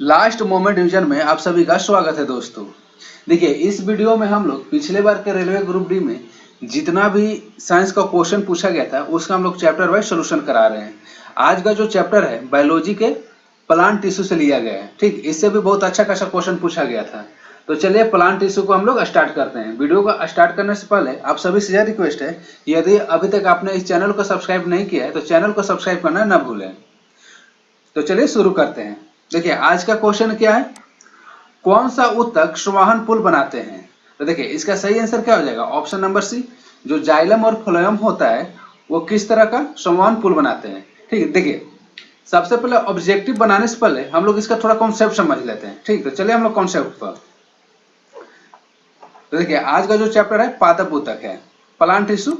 Last moment division में आप सभी का स्वागत है दोस्तों। देखिए, इस वीडियो में हम लोग पिछले बार के रेलवे ग्रुप डी में जितना भी साइंस का क्वेश्चन पूछा गया था उसका हम लोग चैप्टर वाइज सोल्यूशन करा रहे हैं। आज का जो चैप्टर है बायोलॉजी के प्लांट टिश्यू से लिया गया है। ठीक, इससे भी बहुत अच्छा खासा क्वेश्चन पूछा गया था। तो चलिए प्लांट टिश्यू को हम लोग स्टार्ट करते हैं। वीडियो को स्टार्ट करने से पहले आप सभी से यह रिक्वेस्ट है, यदि अभी तक आपने इस चैनल को सब्सक्राइब नहीं किया है तो चैनल को सब्सक्राइब करना न भूलें। तो चलिए शुरू करते हैं। देखिए, आज का क्वेश्चन क्या है, कौन सा ऊतक संवहन पुल बनाते हैं। तो देखिए, इसका सही आंसर क्या हो जाएगा, ऑप्शन नंबर सी। जो जाइलम और फ्लोएम होता है वो किस तरह का संवहन पुल बनाते हैं। ठीक है, देखिए सबसे पहले ऑब्जेक्टिव बनाने से पहले हम लोग इसका थोड़ा कॉन्सेप्ट समझ लेते हैं। ठीक, तो चलिए हम लोग कॉन्सेप्ट पर। तो देखिए, आज का जो चैप्टर है पादप ऊतक है, प्लांट टिश्यू।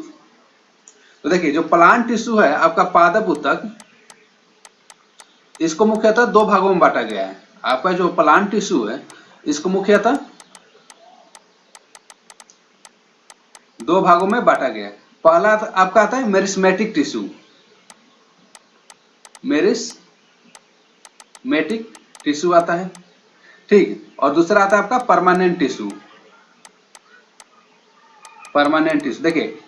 तो देखिए, जो प्लांट टिश्यू है आपका पादप ऊतक, इसको मुख्यतः दो भागों में बांटा गया है। आपका जो प्लांट टिश्यू है इसको मुख्यतः दो भागों में बांटा गया है। पहला आपका आता है मेरिस्मेटिक टिश्यू, मेरिस्मेटिक टिश्यू आता है। ठीक, और दूसरा आता है आपका परमानेंट टिश्यू, परमानेंट टिश्यू। देखिए,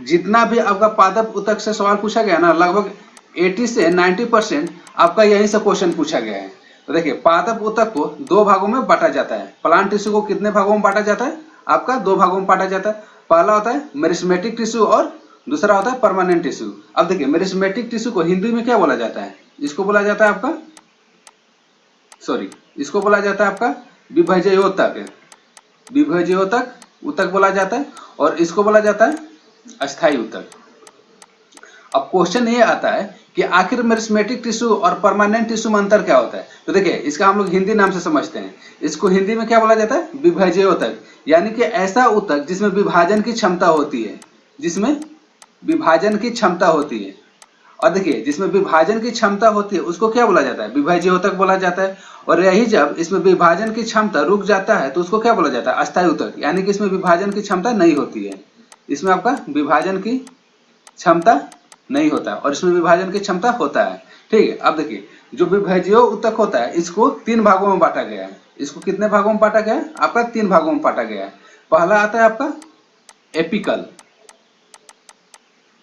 जितना भी आपका पादप ऊतक से सवाल पूछा गया ना, लगभग 80 से 90% आपका यहीं से क्वेश्चन पूछा गया है। तो देखिए, पादप ऊतक को दो भागों में बांटा जाता है। प्लांट टिश्यू को कितने भागों में बांटा जाता है, आपका दो भागों में बांटा जाता है। पहला होता है मेरिस्मेटिक टिश्यू और दूसरा होता है परमानेंट टिश्यू। अब देखिए, मेरिस्मेटिक टिश्यू को हिंदी में क्या बोला जाता है, इसको बोला जाता है आपका इसको बोला जाता है आपका विभज्योतक, विभज्योतक ऊतक बोला जाता है, और इसको बोला जाता है अस्थायी ऊतक। अब क्वेश्चन ये आता है कि आखिर मेरिस्मेटिक टिश्यू और परमानेंट टिश्यू में अंतर क्या होता है। तो देखिए, इसका हम लोग हिंदी नाम से समझते हैं। इसको हिंदी में क्या बोला जाता है, विभज्योतक, यानी कि ऐसा ऊतक जिसमें विभाजन की क्षमता होती है, जिसमें विभाजन की क्षमता होती है। और देखिए, जिसमें विभाजन की क्षमता होती है उसको क्या बोला जाता है, विभज्योतक बोला जाता है। और यही जब इसमें विभाजन की क्षमता रुक जाता है तो उसको क्या बोला जाता है, अस्थायी ऊतक, यानी कि इसमें विभाजन की क्षमता नहीं होती है। इसमें आपका विभाजन की क्षमता नहीं होता और इसमें विभाजन की क्षमता होता है। ठीक है, अब देखिए, जो विभज्य ऊतक होता है इसको तीन भागों में बांटा गया है। इसको कितने भागों में बांटा गया है, आपका तीन भागों में बांटा गया है। पहला आता है आपका एपिकल,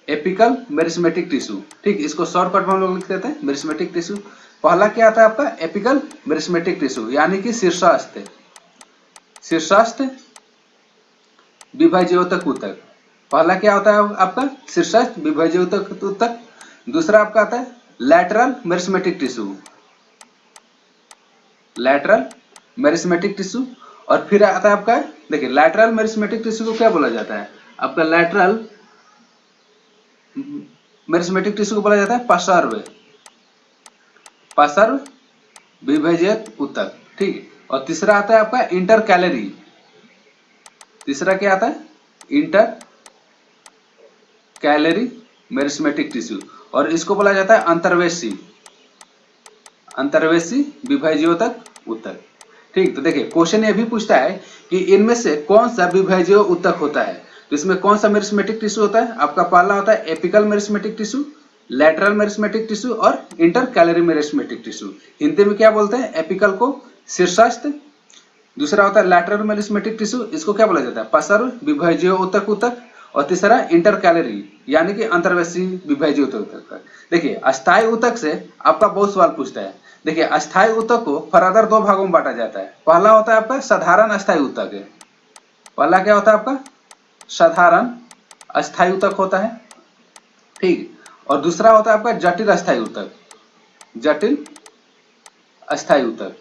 एपिकल मेरिस्मेटिक टिश्यू। ठीक, इसको शॉर्टकट में हम लोग लिख देते हैं मेरिस्मेटिक टिश्यू। पहला क्या आता है आपका एपिकल मेरिस्मेटिक टिश्यू, यानी कि शीर्षस्थ, शीर्षस्थ विभज्योतक ऊतक। पहला क्या होता है आपका शीर्षस्थ विभज्योतक ऊतक। दूसरा आपका आता है lateral meristematic tissue, lateral meristematic tissue. और फिर आता है आपका, देखिए लैटरल मेरिस्मेटिक टिश्यू को क्या बोला जाता है, आपका लैटरल मेरिस्मेटिक टिश्यू को बोला जाता है पार्श्व, पार्श्व विभज्यत ऊतक। ठीक, और तीसरा आता है आपका इंटर कैलरी। तीसरा क्या आता है, इंटर कैलरी मेरिस्मेटिक टिश्यू, और इसको बोला जाता है अंतर्वेशी, अंतर्वेशी विभज्योतक ऊतक। ठीक, तो देखिए क्वेश्चन ये भी पूछता है कि इनमें से कौन सा विभज्य ऊतक होता है। तो इसमें कौन सा मेरिस्मेटिक टिश्यू होता है, आपका पहला होता है apical meristematic tissue, lateral meristematic tissue और intercalary meristematic tissue. Hindi में क्या बोलते हैं, एपिकल को शीर्षस्थ, दूसरा होता है लैटरल मेरिस्मेटिक टिश्यू, इसको क्या बोला जाता है पार्श्व विभज्य ऊतक ऊतक, और तीसरा इंटर कैलरी यानी कि अंतर्वेशी विभज्य ऊतक। देखिए, अस्थायी ऊतक से आपका बहुत सवाल पूछता है। देखिए, अस्थायी ऊतक को फर्दर दो भागों में बांटा जाता है। पहला होता है आपका साधारण अस्थायी ऊतक है, पहला क्या होता है आपका साधारण अस्थायी ऊतक होता है। ठीक, और दूसरा होता है आपका जटिल अस्थायी ऊतक, जटिल अस्थायी ऊतक।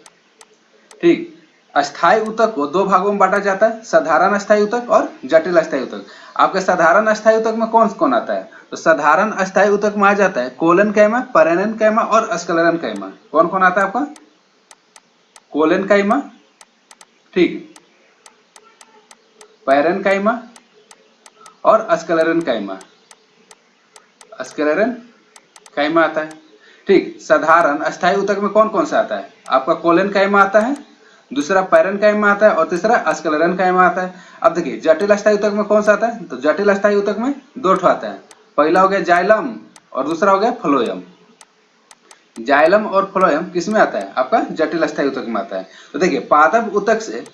ठीक, अस्थायी ऊतक को दो भागों में बांटा जाता है, साधारण अस्थायी ऊतक और जटिल अस्थायी ऊतक। आपके साधारण अस्थायी ऊतक में कौन कौन आता है, तो साधारण अस्थायी ऊतक में आ जाता है कोलेनकाइमा, पेरेनकाइमा और स्क्लेरेनकाइमा। कौन कौन आता है आपका कोलेनकाइमा, ठीक, पेरेनकाइमा और स्क्लेरेनकाइमा, स्क्लेरेनकाइमा आता है। ठीक, साधारण अस्थायी ऊतक में कौन कौन सा आता है, आपका कोलेनकाइमा आता है, दूसरा पेरेनकाइमा आता है और तीसरा स्क्लेरेनकाइमा आता है। अब देखिए, जटिल अस्थायी ऊतक में कौन सा आता है, तो जटिल अस्थायी ऊतक में दो ठो आता है, पहला हो गया जाइलम और दूसरा हो गया फ्लोएम। जाइलम और फ्लोएम किसमें आता है? आपका जटिल अस्थायी ऊतक में आता है। तो देखिए पादप ऊतक से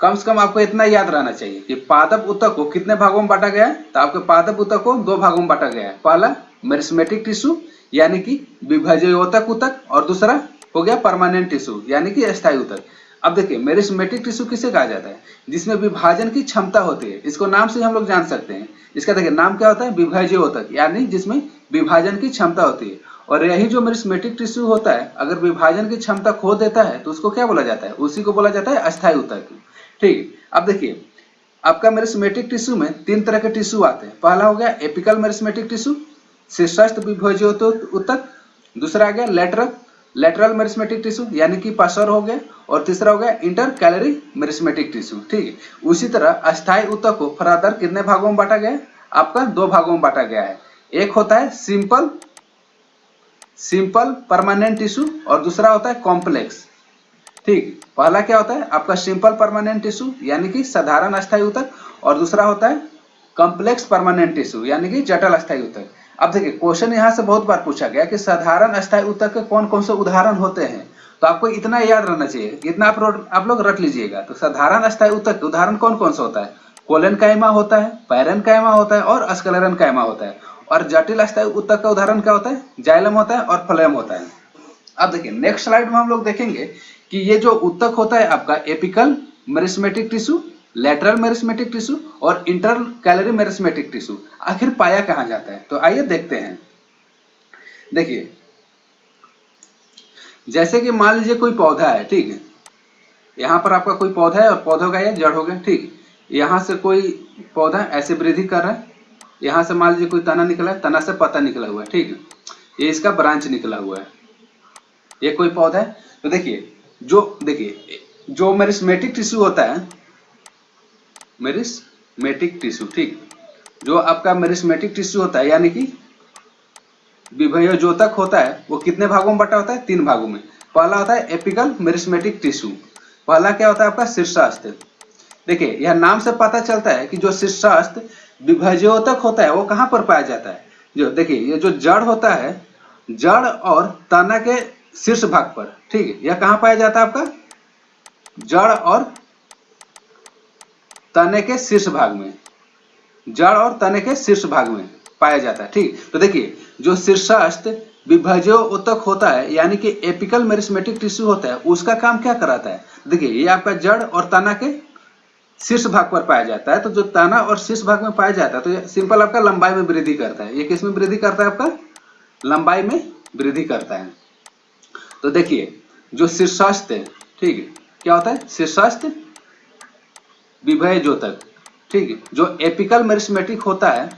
कम आपको इतना याद रहना चाहिए कि पादप ऊतक को कितने भागों में बांटा गया है? तो आपके पादप ऊतक को 2 भागों में बांटा गया है। पहला मेरिस्मेटिक टिश्यू यानी कि विभज्योतक ऊतक, और दूसरा हो गया परमानेंट टिश्यू यानी कि अस्थायी ऊतक। अब देखिए मेरिस्मेटिक टिश्यू किसे कहा जाता है? जिसमें विभाजन की क्षमता होती है। इसको नाम से हम लोग जान सकते हैं। इसका देखिए नाम क्या होता है? विभज्योतक, यानी जिसमें विभाजन की क्षमता होती है। और यही जो मेरिस्मेटिक टिश्यू होता है, अगर विभाजन की क्षमता खो देता है तो उसको क्या बोला जाता है? उसी को बोला जाता है अस्थायी ऊतक। ठीक, अब देखिए आपका मेरिस्मेटिक टिश्यू में 3 तरह के टिश्यू आते हैं। पहला हो गया एपिकल मेरिस्मेटिक टिश्यू, शीर्षस्थ विभज्योतक ऊतक। दूसरा आ गया लेटरल मेरिस्मेटिक टिश्यू यानी कि पार्श्व हो गया, और तीसरा हो गया इंटर कैलरी मेरिस्मेटिक टिश्यू। ठीक है, उसी तरह अस्थायी ऊतक को फर्दर कितने भागों में बांटा गया है? आपका 2 भागों में बांटा गया है। एक होता है सिंपल परमानेंट टिश्यू और दूसरा होता है कॉम्प्लेक्स। ठीक, पहला क्या होता है? आपका सिंपल परमानेंट टिश्यू यानी कि साधारण अस्थायी ऊतक, और दूसरा होता है कॉम्प्लेक्स परमानेंट टिश्यू यानी कि जटिल अस्थायी ऊतक। अब देखिए क्वेश्चन यहाँ से बहुत बार पूछा गया कि साधारण अस्थायी ऊतक के कौन कौन से उदाहरण होते हैं। तो आपको इतना याद रहना चाहिए, इतना आप लोग रख लीजिएगा। तो साधारण अस्थायी ऊतक के उदाहरण कौन कौन सा होता है? कोलेनकाइमा होता है, पैरेनकाइमा होता है और स्क्लेरेनकाइमा होता है। और जटिल अस्थायी ऊतक का उदाहरण क्या होता है? जाइलम होता है और फ्लोएम होता है। अब देखिए नेक्स्ट स्लाइड में हम लोग देखेंगे कि ये जो ऊतक होता है आपका apical meristematic tissue, lateral meristematic tissue और इंटर कैलरी मेरिस्मेटिक टिश्यू आखिर पाया कहाँ जाता है? तो आइए देखते हैं। देखिए जैसे कि मान लीजिए कोई पौधा है, ठीक है, यहाँ पर आपका कोई पौधा है और पौधों का ये जड़ हो गया। ठीक, यहाँ से कोई पौधा ऐसे वृद्धि कर रहा है, यहाँ से मान लीजिए कोई तना निकला है, तना से पत्ता निकला हुआ है। ठीक है, ये इसका ब्रांच निकला हुआ है, ये कोई पौधा है। तो देखिए जो मेरिस्मेटिक टिश्यू होता है, मेरिस्मेटिक टिश्यू, ठीक, जो आपका मेरिस्मेटिक टिश्यू होता है यानी कि विभज्योतक होता है, वो कितने भागों में बटा होता है? 3 भागों में। पहला होता है एपिकल मेरिस्मेटिक टिश्यू, पहला क्या होता है आपका? शीर्षस्थ। देखिए यह नाम से पता चलता है कि जो शीर्षस्थ विभज्योतक होता है वो कहाँ पर पाया जाता है? जो देखिए ये जो जड़ होता है, जड़ और तना के शीर्ष भाग पर। ठीक है, यह कहाँ पाया जाता है आपका? जड़ और तने के शीर्ष भाग में, जड़ और तने के शीर्ष भाग में पाया जाता है। ठीक, तो देखिए जो शीर्षस्थ विभज्योतक होता है यानी कि एपिकल मेरिस्मेटिक टिश्यू होता है, उसका काम क्या कराता है? देखिए ये आपका जड़ और तना के शीर्ष भाग पर पाया जाता है। तो जो तना और शीर्ष भाग में पाया जाता है तो ये सिंपल आपका लंबाई में वृद्धि करता है। ये किस में वृद्धि करता है? आपका लंबाई में वृद्धि करता है। तो देखिए जो शीर्षस्थ है, ठीक है, क्या होता है? शीर्षस्थ विभज्योतक। ठीक है, जो एपिकल मेरिस्मेटिक होता है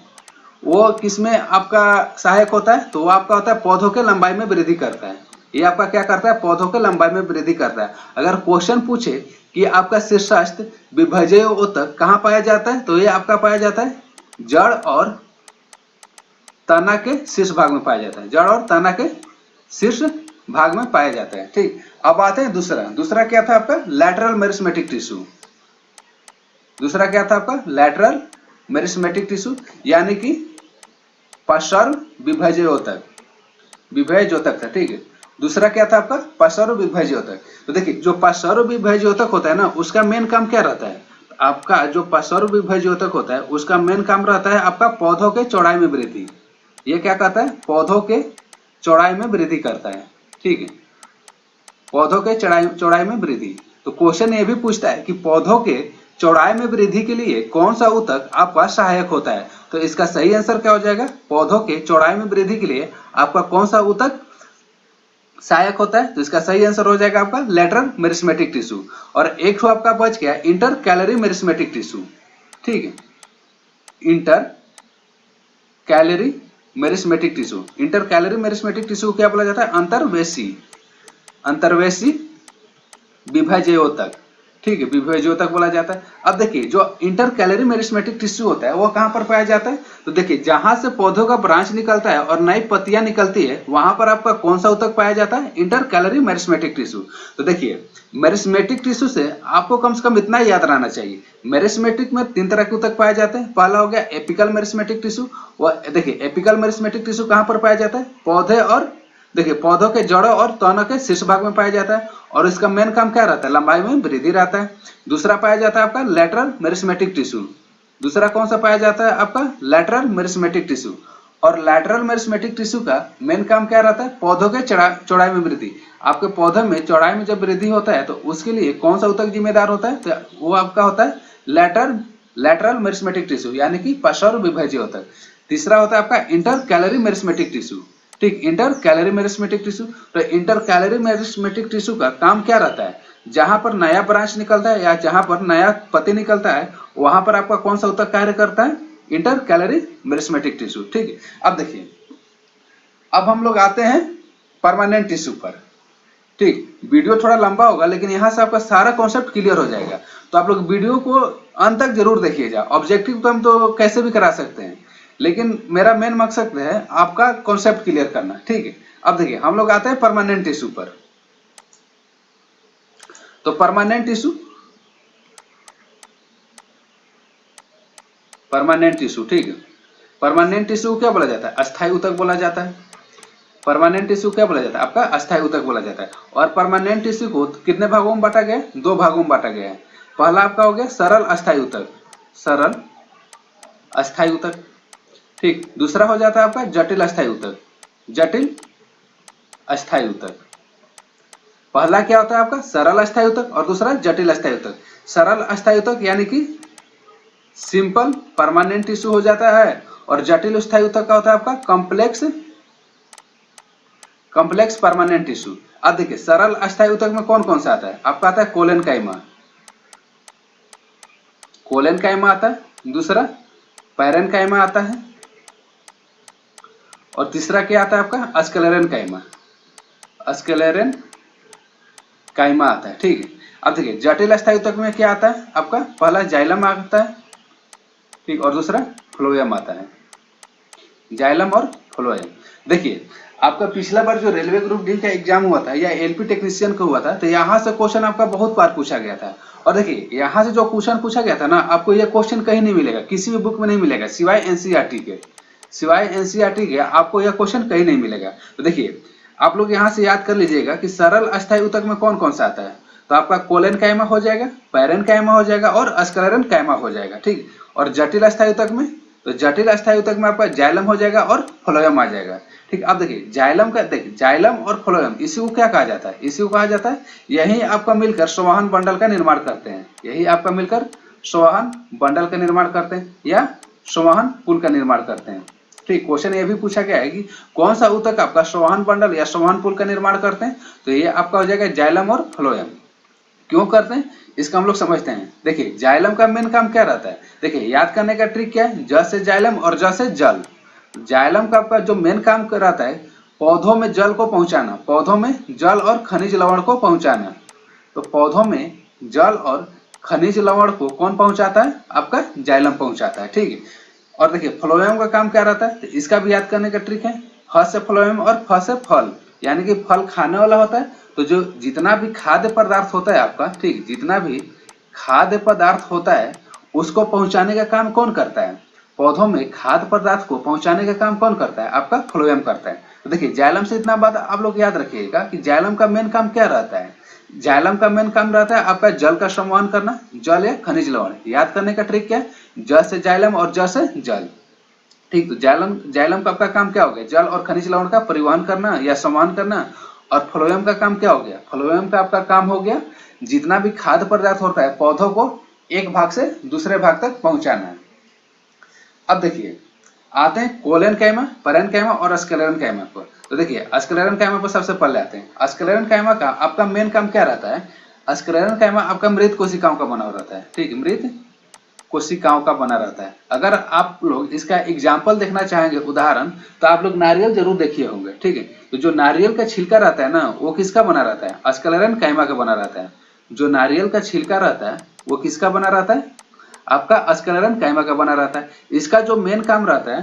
वो किसमें आपका सहायक होता है? तो वो आपका होता है पौधों के लंबाई में वृद्धि करता है। ये आपका क्या करता है? पौधों के लंबाई में वृद्धि करता है। अगर क्वेश्चन पूछे कि आपका शीर्षस्थ विभज्योतक कहाँ पाया जाता है, तो ये आपका पाया जाता है जड़ और तना के शीर्ष भाग में पाया जाता है, जड़ और तना के शीर्ष भाग में पाया जाता है। ठीक, अब आते हैं दूसरा क्या था आपका? Lateral meristematic tissue. दूसरा क्या था आपका? लैटरल मेरिस्मेटिक टिश्यू यानी कि पार्श्व विभज्योतक था। ठीक है, दूसरा क्या था आपका? पार्श्व विभज्योतक। तो देखिए जो पार्श्व विभज्योतक होता है ना, उसका मेन काम क्या रहता है? आपका जो पार्श्व विभज्योतक होता है उसका मेन काम रहता है आपका पौधों के चौड़ाई में वृद्धि। ये क्या कहता है? पौधों के चौड़ाई में वृद्धि करता है। ठीक है, पौधों के चौड़ाई में वृद्धि। तो क्वेश्चन ये भी पूछता है कि पौधों के चौड़ाई में वृद्धि के लिए कौन सा ऊतक आपका सहायक होता है? तो इसका सही आंसर क्या हो जाएगा? पौधों के चौड़ाई में वृद्धि के लिए आपका कौन सा ऊतक सहायक होता है? तो इसका सही आंसर हो जाएगा आपका लेटरल मेरिस्मेटिक टिश्यू। और एक आपका बच गया इंटर कैलरी मेरिस्मेटिक टिश्यू। ठीक है, inter calorie meristematic tissue, inter calorie meristematic tissue क्या बोला जाता है? अंतर्वेशी विभज्योतक। ठीक है, विभज्योतक बोला जाता है। अब देखिए जो इंटर कैलरी मेरिस्मेटिक टिश्यू होता है वो कहां पर पाया जाता है? तो देखिए जहां से पौधों का ब्रांच निकलता है और नई पत्तियां निकलती है वहां पर आपका कौन सा ऊतक पाया जाता है? Inter calorie meristematic tissue. तो देखिए मेरिस्मेटिक टिश्यू से आपको कम से कम इतना याद रहना चाहिए, मेरिस्मेटिक में 3 तरह के ऊतक पाए जाते हैं। पहला हो गया एपिकल मेरिस्मेटिक टिश्यू। वो देखिए एपिकल मेरिस्मेटिक टिश्यू कहां पर पाया जाता है? पौधे और देखिए पौधों के जड़ों और तनों के शीर्ष भाग में पाया जाता है और इसका मेन काम क्या रहता है, लंबाई में वृद्धि रहता है। दूसरा पाया जाता है आपका लैटरल मेरिस्मेटिक टिश्यू। दूसरा कौन सा पाया जाता है आपका लैटरल मेरिस्मेटिक टिश्यू। और लैटरल मेरिस्मेटिक टिश्यू का मेन काम क्या रहता है, पौधों के चौड़ाई में वृद्धि। आपके पौधे में चौड़ाई में जब वृद्धि होता है तो उसके लिए कौन सा ऊतक जिम्मेदार होता है, तो वो आपका होता है लैटरल मेरिस्मेटिक टिश्यू यानी कि पार्श्व विभाज्य ऊतक। तीसरा होता है आपका इंटर कैलरी मेरिस्मेटिक टिश्यू। ठीक, इंटर कैलरी मेरिस्मेटिक टिश्यू। तो इंटर कैलरी मेरिस्मेटिक टिश्यू का काम क्या रहता है, जहां पर नया ब्रांच निकलता है या जहां पर नया पत्ती निकलता है वहां पर आपका कौन सा ऊतक कार्य करता है, इंटर कैलरी मेरिस्मेटिक टिश्यू। ठीक है, अब देखिए अब हम लोग आते हैं परमानेंट टिश्यू पर। ठीक, वीडियो थोड़ा लंबा होगा लेकिन यहाँ से आपका सारा कॉन्सेप्ट क्लियर हो जाएगा, तो आप लोग वीडियो को अंत तक जरूर देखिएगा। ऑब्जेक्टिव तो हम तो कैसे भी करा सकते हैं लेकिन मेरा मेन मकसद है आपका कॉन्सेप्ट क्लियर करना। ठीक है, अब देखिए हम लोग आते हैं परमानेंट टिश्यू पर। तो परमानेंट टिश्यू ठीक है, परमानेंट टिश्यू क्या बोला जाता है, अस्थायी ऊतक बोला जाता है। परमानेंट टिश्यू क्या बोला जाता है, आपका अस्थायी ऊतक बोला जाता है। और परमानेंट टिश्यू को कितने भागों में बांटा गया है, 2 भागों में बांटा गया है। पहला आपका हो गया सरल अस्थायी ऊतक, सरल अस्थायी ऊतक। ठीक, दूसरा हो जाता है आपका जटिल अस्थायी ऊतक, जटिल अस्थायी ऊतक। पहला क्या होता है आपका सरल अस्थायी ऊतक और दूसरा जटिल अस्थायी ऊतक। सरल अस्थायी ऊतक यानी कि सिंपल परमानेंट टिश्यू हो जाता है और जटिल अस्थायी ऊतक का होता है आपका कॉम्प्लेक्स परमानेंट टिश्यू। अब देखिए सरल अस्थायी ऊतक में कौन कौन सा आता है, आपका आता है कोलेनकाइमा आता है, दूसरा पैरेनकाइमा आता है और तीसरा क्या आता है आपका स्क्लेरेनकाइमा आता है। ठीक है, अब देखिए जटिल अस्थायी ऊतक में क्या आता है आपका, पहला जाइलम आता है, ठीक, और दूसरा फ्लोएम आता है, जाइलम और फ्लोएम। देखिए आपका पिछला बार जो रेलवे ग्रुप डी का एग्जाम हुआ था या एलपी टेक्नीशियन का हुआ था तो यहाँ से क्वेश्चन आपका बहुत बार पूछा गया था। और देखिए यहाँ से जो क्वेश्चन पूछा गया था ना, आपको यह क्वेश्चन कहीं नहीं मिलेगा, किसी भी बुक में नहीं मिलेगा सिवाय एनसीईआरटी के, आपको यह क्वेश्चन कहीं नहीं मिलेगा। तो देखिए आप लोग यहाँ से याद कर लीजिएगा कि सरल अस्थायी ऊतक में कौन कौन सा आता है, तो आपका कोलेनकाइमा हो जाएगा, पैरेनकाइमा हो जाएगा और स्क्लेरेनकाइमा हो जाएगा। ठीक, और जटिल अस्थायी ऊतक में, तो जटिल अस्थायी ऊतक में आपका जाइलम हो जाएगा और फ्लोएम आ जाएगा। ठीक, अब देखिए जाइलम और फ्लोएम इसी को क्या कहा जाता है, इसी को कहा जाता है, यही आपका मिलकर संवहन बंडल का निर्माण करते हैं, यही आपका मिलकर संवहन बंडल का निर्माण करते हैं या संवहन पुल का निर्माण करते हैं। ठीक, क्वेश्चन ये भी पूछा गया है कि कौन सा ऊतक आपका संवहन बंडल या संवहन पुल का निर्माण करते हैं, तो ये आपका हो जाएगा जाइलम और फ्लोएम। क्यों करते हैं इसका हम लोग समझते हैं। देखिए जाइलम का मेन काम क्या रहता है, देखिए याद करने का ट्रिक क्या है, ज से जाइलम और ज से जल। जाइलम का आपका जो मेन काम कर रहता है पौधों में जल को पहुंचाना, पौधों में जल और खनिज लवण को पहुंचाना। तो पौधों में जल और खनिज लवण को कौन पहुंचाता है, आपका जाइलम पहुंचाता है। ठीक है, और देखिए फ्लोएम का काम क्या रहता है, तो इसका भी याद करने का ट्रिक है, फ से फ्लोएम और फ से फल, यानी कि फल खाने वाला होता है। तो जो जितना भी खाद्य पदार्थ होता है आपका, ठीक, जितना भी खाद्य पदार्थ होता है उसको पहुंचाने का काम कौन करता है, पौधों में खाद्य पदार्थ को पहुंचाने का काम कौन करता है, आपका फ्लोएम करता है। तो देखिए जाइलम से इतना बात आप लोग याद रखिएगा कि जाइलम का मेन काम क्या रहता है, जाइलम का मेन काम रहता है आपका जल का संवहन करना, जल या खनिज लवण। याद करने का ट्रिक क्या है, ज से जाइलम और ज से जल। ठीक, तो जाइलम का आपका काम क्या हो गया, जल और खनिज लवण का परिवहन करना या संवहन करना। और फ्लोएम का काम क्या हो गया, फ्लोएम का आपका काम हो गया जितना भी खाद्य पदार्थ होता है पौधों को एक भाग से दूसरे भाग तक पहुंचाना। अब देखिए आते हैं कोलेनकाइमा, पैरेनकाइमा और स्क्लेरेनकाइमा पर। तो देखिए स्क्लेरेनकाइमा पर सबसे पहले आते हैं। स्क्लेरेनकाइमा का आपका मेन काम क्या रहता है, स्क्लेरेनकाइमा आपका मृत कोशिकाओं का बना रहता है। ठीक, मृत कोशिकाओं का बना रहता है। अगर आप लोग इसका एग्जाम्पल देखना चाहेंगे उदाहरण, तो आप लोग नारियल जरूर देखिए होंगे। ठीक है, तो जो नारियल का छिलका रहता है ना, वो किसका बना रहता है, स्क्लेरेनकाइमा का बना रहता है। जो नारियल का छिलका रहता है वो किसका बना रहता है, आपका स्क्लेरेनकाइमा का बना रहता है। इसका जो मेन काम रहता है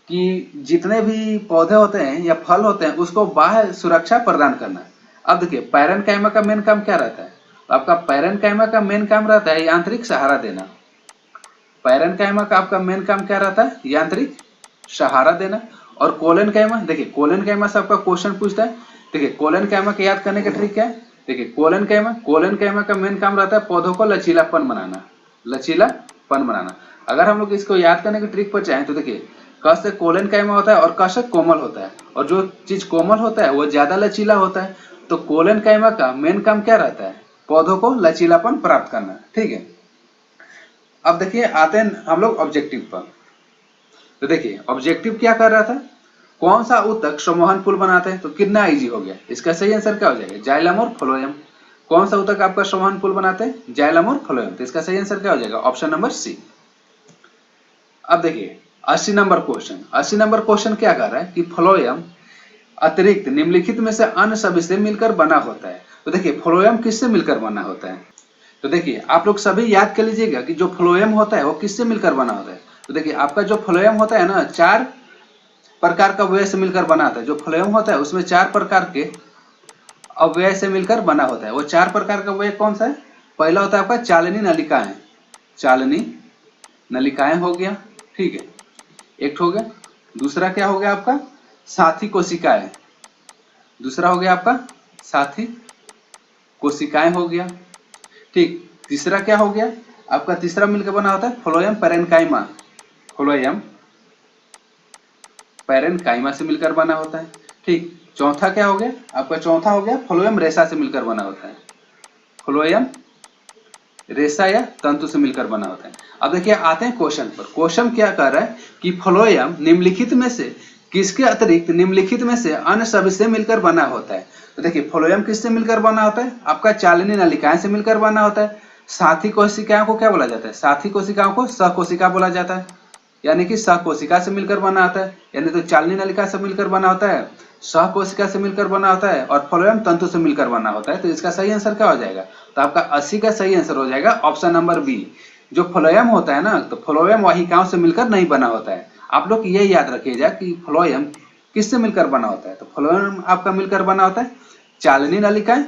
कि जितने भी पौधे होते हैं या फल होते हैं उसको बाह्य सुरक्षा प्रदान करना। अब देखिए पैरेनकाइमा का मेन काम क्या रहता है, तो आपका पैरेनकाइमा का मेन काम रहता है यांत्रिक सहारा देना। पैरेनकाइमा का आपका मेन काम क्या रहता है, यांत्रिक सहारा देना। और कोलन कैमा, देखिए कोलन कैमा से आपका क्वेश्चन पूछता है। देखिए कोलन कैमा के याद करने का ट्रिक क्या है, देखिए कोलन कैमा का मेन काम रहता है पौधों को लचीलापन बनाना, लचीलापन बनाना। अगर हम लोग इसको याद करने की ट्रिक पर चाहें तो देखिए क से कोलन कैमा होता है और क से कोमल होता है, और जो चीज कोमल होता है वो ज्यादा लचीला होता है। तो कोलन कैमा का मेन काम क्या रहता है, पौधों को लचीलापन प्राप्त करना, ठीक है। अब देखिए आते हैं हम लोग ऑब्जेक्टिव पर। तो देखिए ऑब्जेक्टिव क्या कर रहा था, कौन सा ऊतक सम्मोहन पुल बनाते हैं, तो कितना इजी हो गया। इसका सही आंसर क्या हो जाएगा, जाइलम और फ्लोएम। कौन सा ऊतक आपका सम्मोहन पुल बनाते हैं, जाइलम और फ्लोएम। तो इसका सही आंसर क्या हो जाएगा, ऑप्शन नंबर सी। अब देखिए 80 नंबर क्वेश्चन, 80 नंबर क्वेश्चन क्या कर रहा है कि फ्लोएम अतिरिक्त निम्नलिखित में से अन्य सभी से मिलकर बना होता है। तो देखिए फ्लोएम किससे मिलकर बना होता है, तो देखिए आप लोग सभी याद कर लीजिएगा कि जो फ्लोएम होता है वो किससे मिलकर बना होता है। तो देखिए आपका जो फ्लोएम होता है ना, 4 प्रकार का अवयव से मिलकर बना होता है। जो फ्लोएम होता है उसमें 4 प्रकार के अवयव से मिलकर बना होता है। वो 4 प्रकार का अवयव कौन सा है, पहला होता है आपका चालनी नलिकाएं, चालनी नलिकाएं हो गया, ठीक है, एक हो गया। दूसरा क्या हो गया आपका, साथी कोशिकाएं, दूसरा हो गया आपका साथी कोशिकाएं हो गया, ठीक। तीसरा क्या हो गया आपका, तीसरा मिलकर बना होता है फ्लोएम पैरेन्काइमा, फ्लोएम पैरेन्काइमा से मिलकर बना होता है, ठीक। चौथा क्या हो गया आपका, चौथा हो गया फ्लोएम रेशा से मिलकर बना होता है, फ्लोएम रेशा या तंतु से मिलकर बना होता है। अब देखिए आते हैं क्वेश्चन पर। क्वेश्चन क्या कर रहा है कि फ्लोएम निम्नलिखित में से किसके अतिरिक्त निम्नलिखित में से अन्य सभी से मिलकर बना होता है। तो देखिए फ्लोएम किससे मिलकर बना होता है, आपका चालनी नलिकाएं से मिलकर बना होता है। साथी कोशिकाओं को क्या बोला जाता है, साथी कोशिकाओं को सहकोशिका बोला जाता है, यानी कि सहकोशिका से मिलकर बना होता है। यानी तो चालनी नलिका से मिलकर बना होता है, सहकोशिका से मिलकर बना होता है, और फ्लोएम तंतु से मिलकर बना होता है। तो इसका सही आंसर क्या हो जाएगा, तो आपका 80 का सही आंसर हो जाएगा ऑप्शन नंबर बी। जो फ्लोएम होता है ना, तो फ्लोएम वाहिकाओं से मिलकर नहीं बना होता है। आप लोग ये याद रखिएगा कि फ्लोएम किससे मिलकर बना होता है, तो फ्लोएम आपका मिलकर बना होता है चालनी नलिकाएं,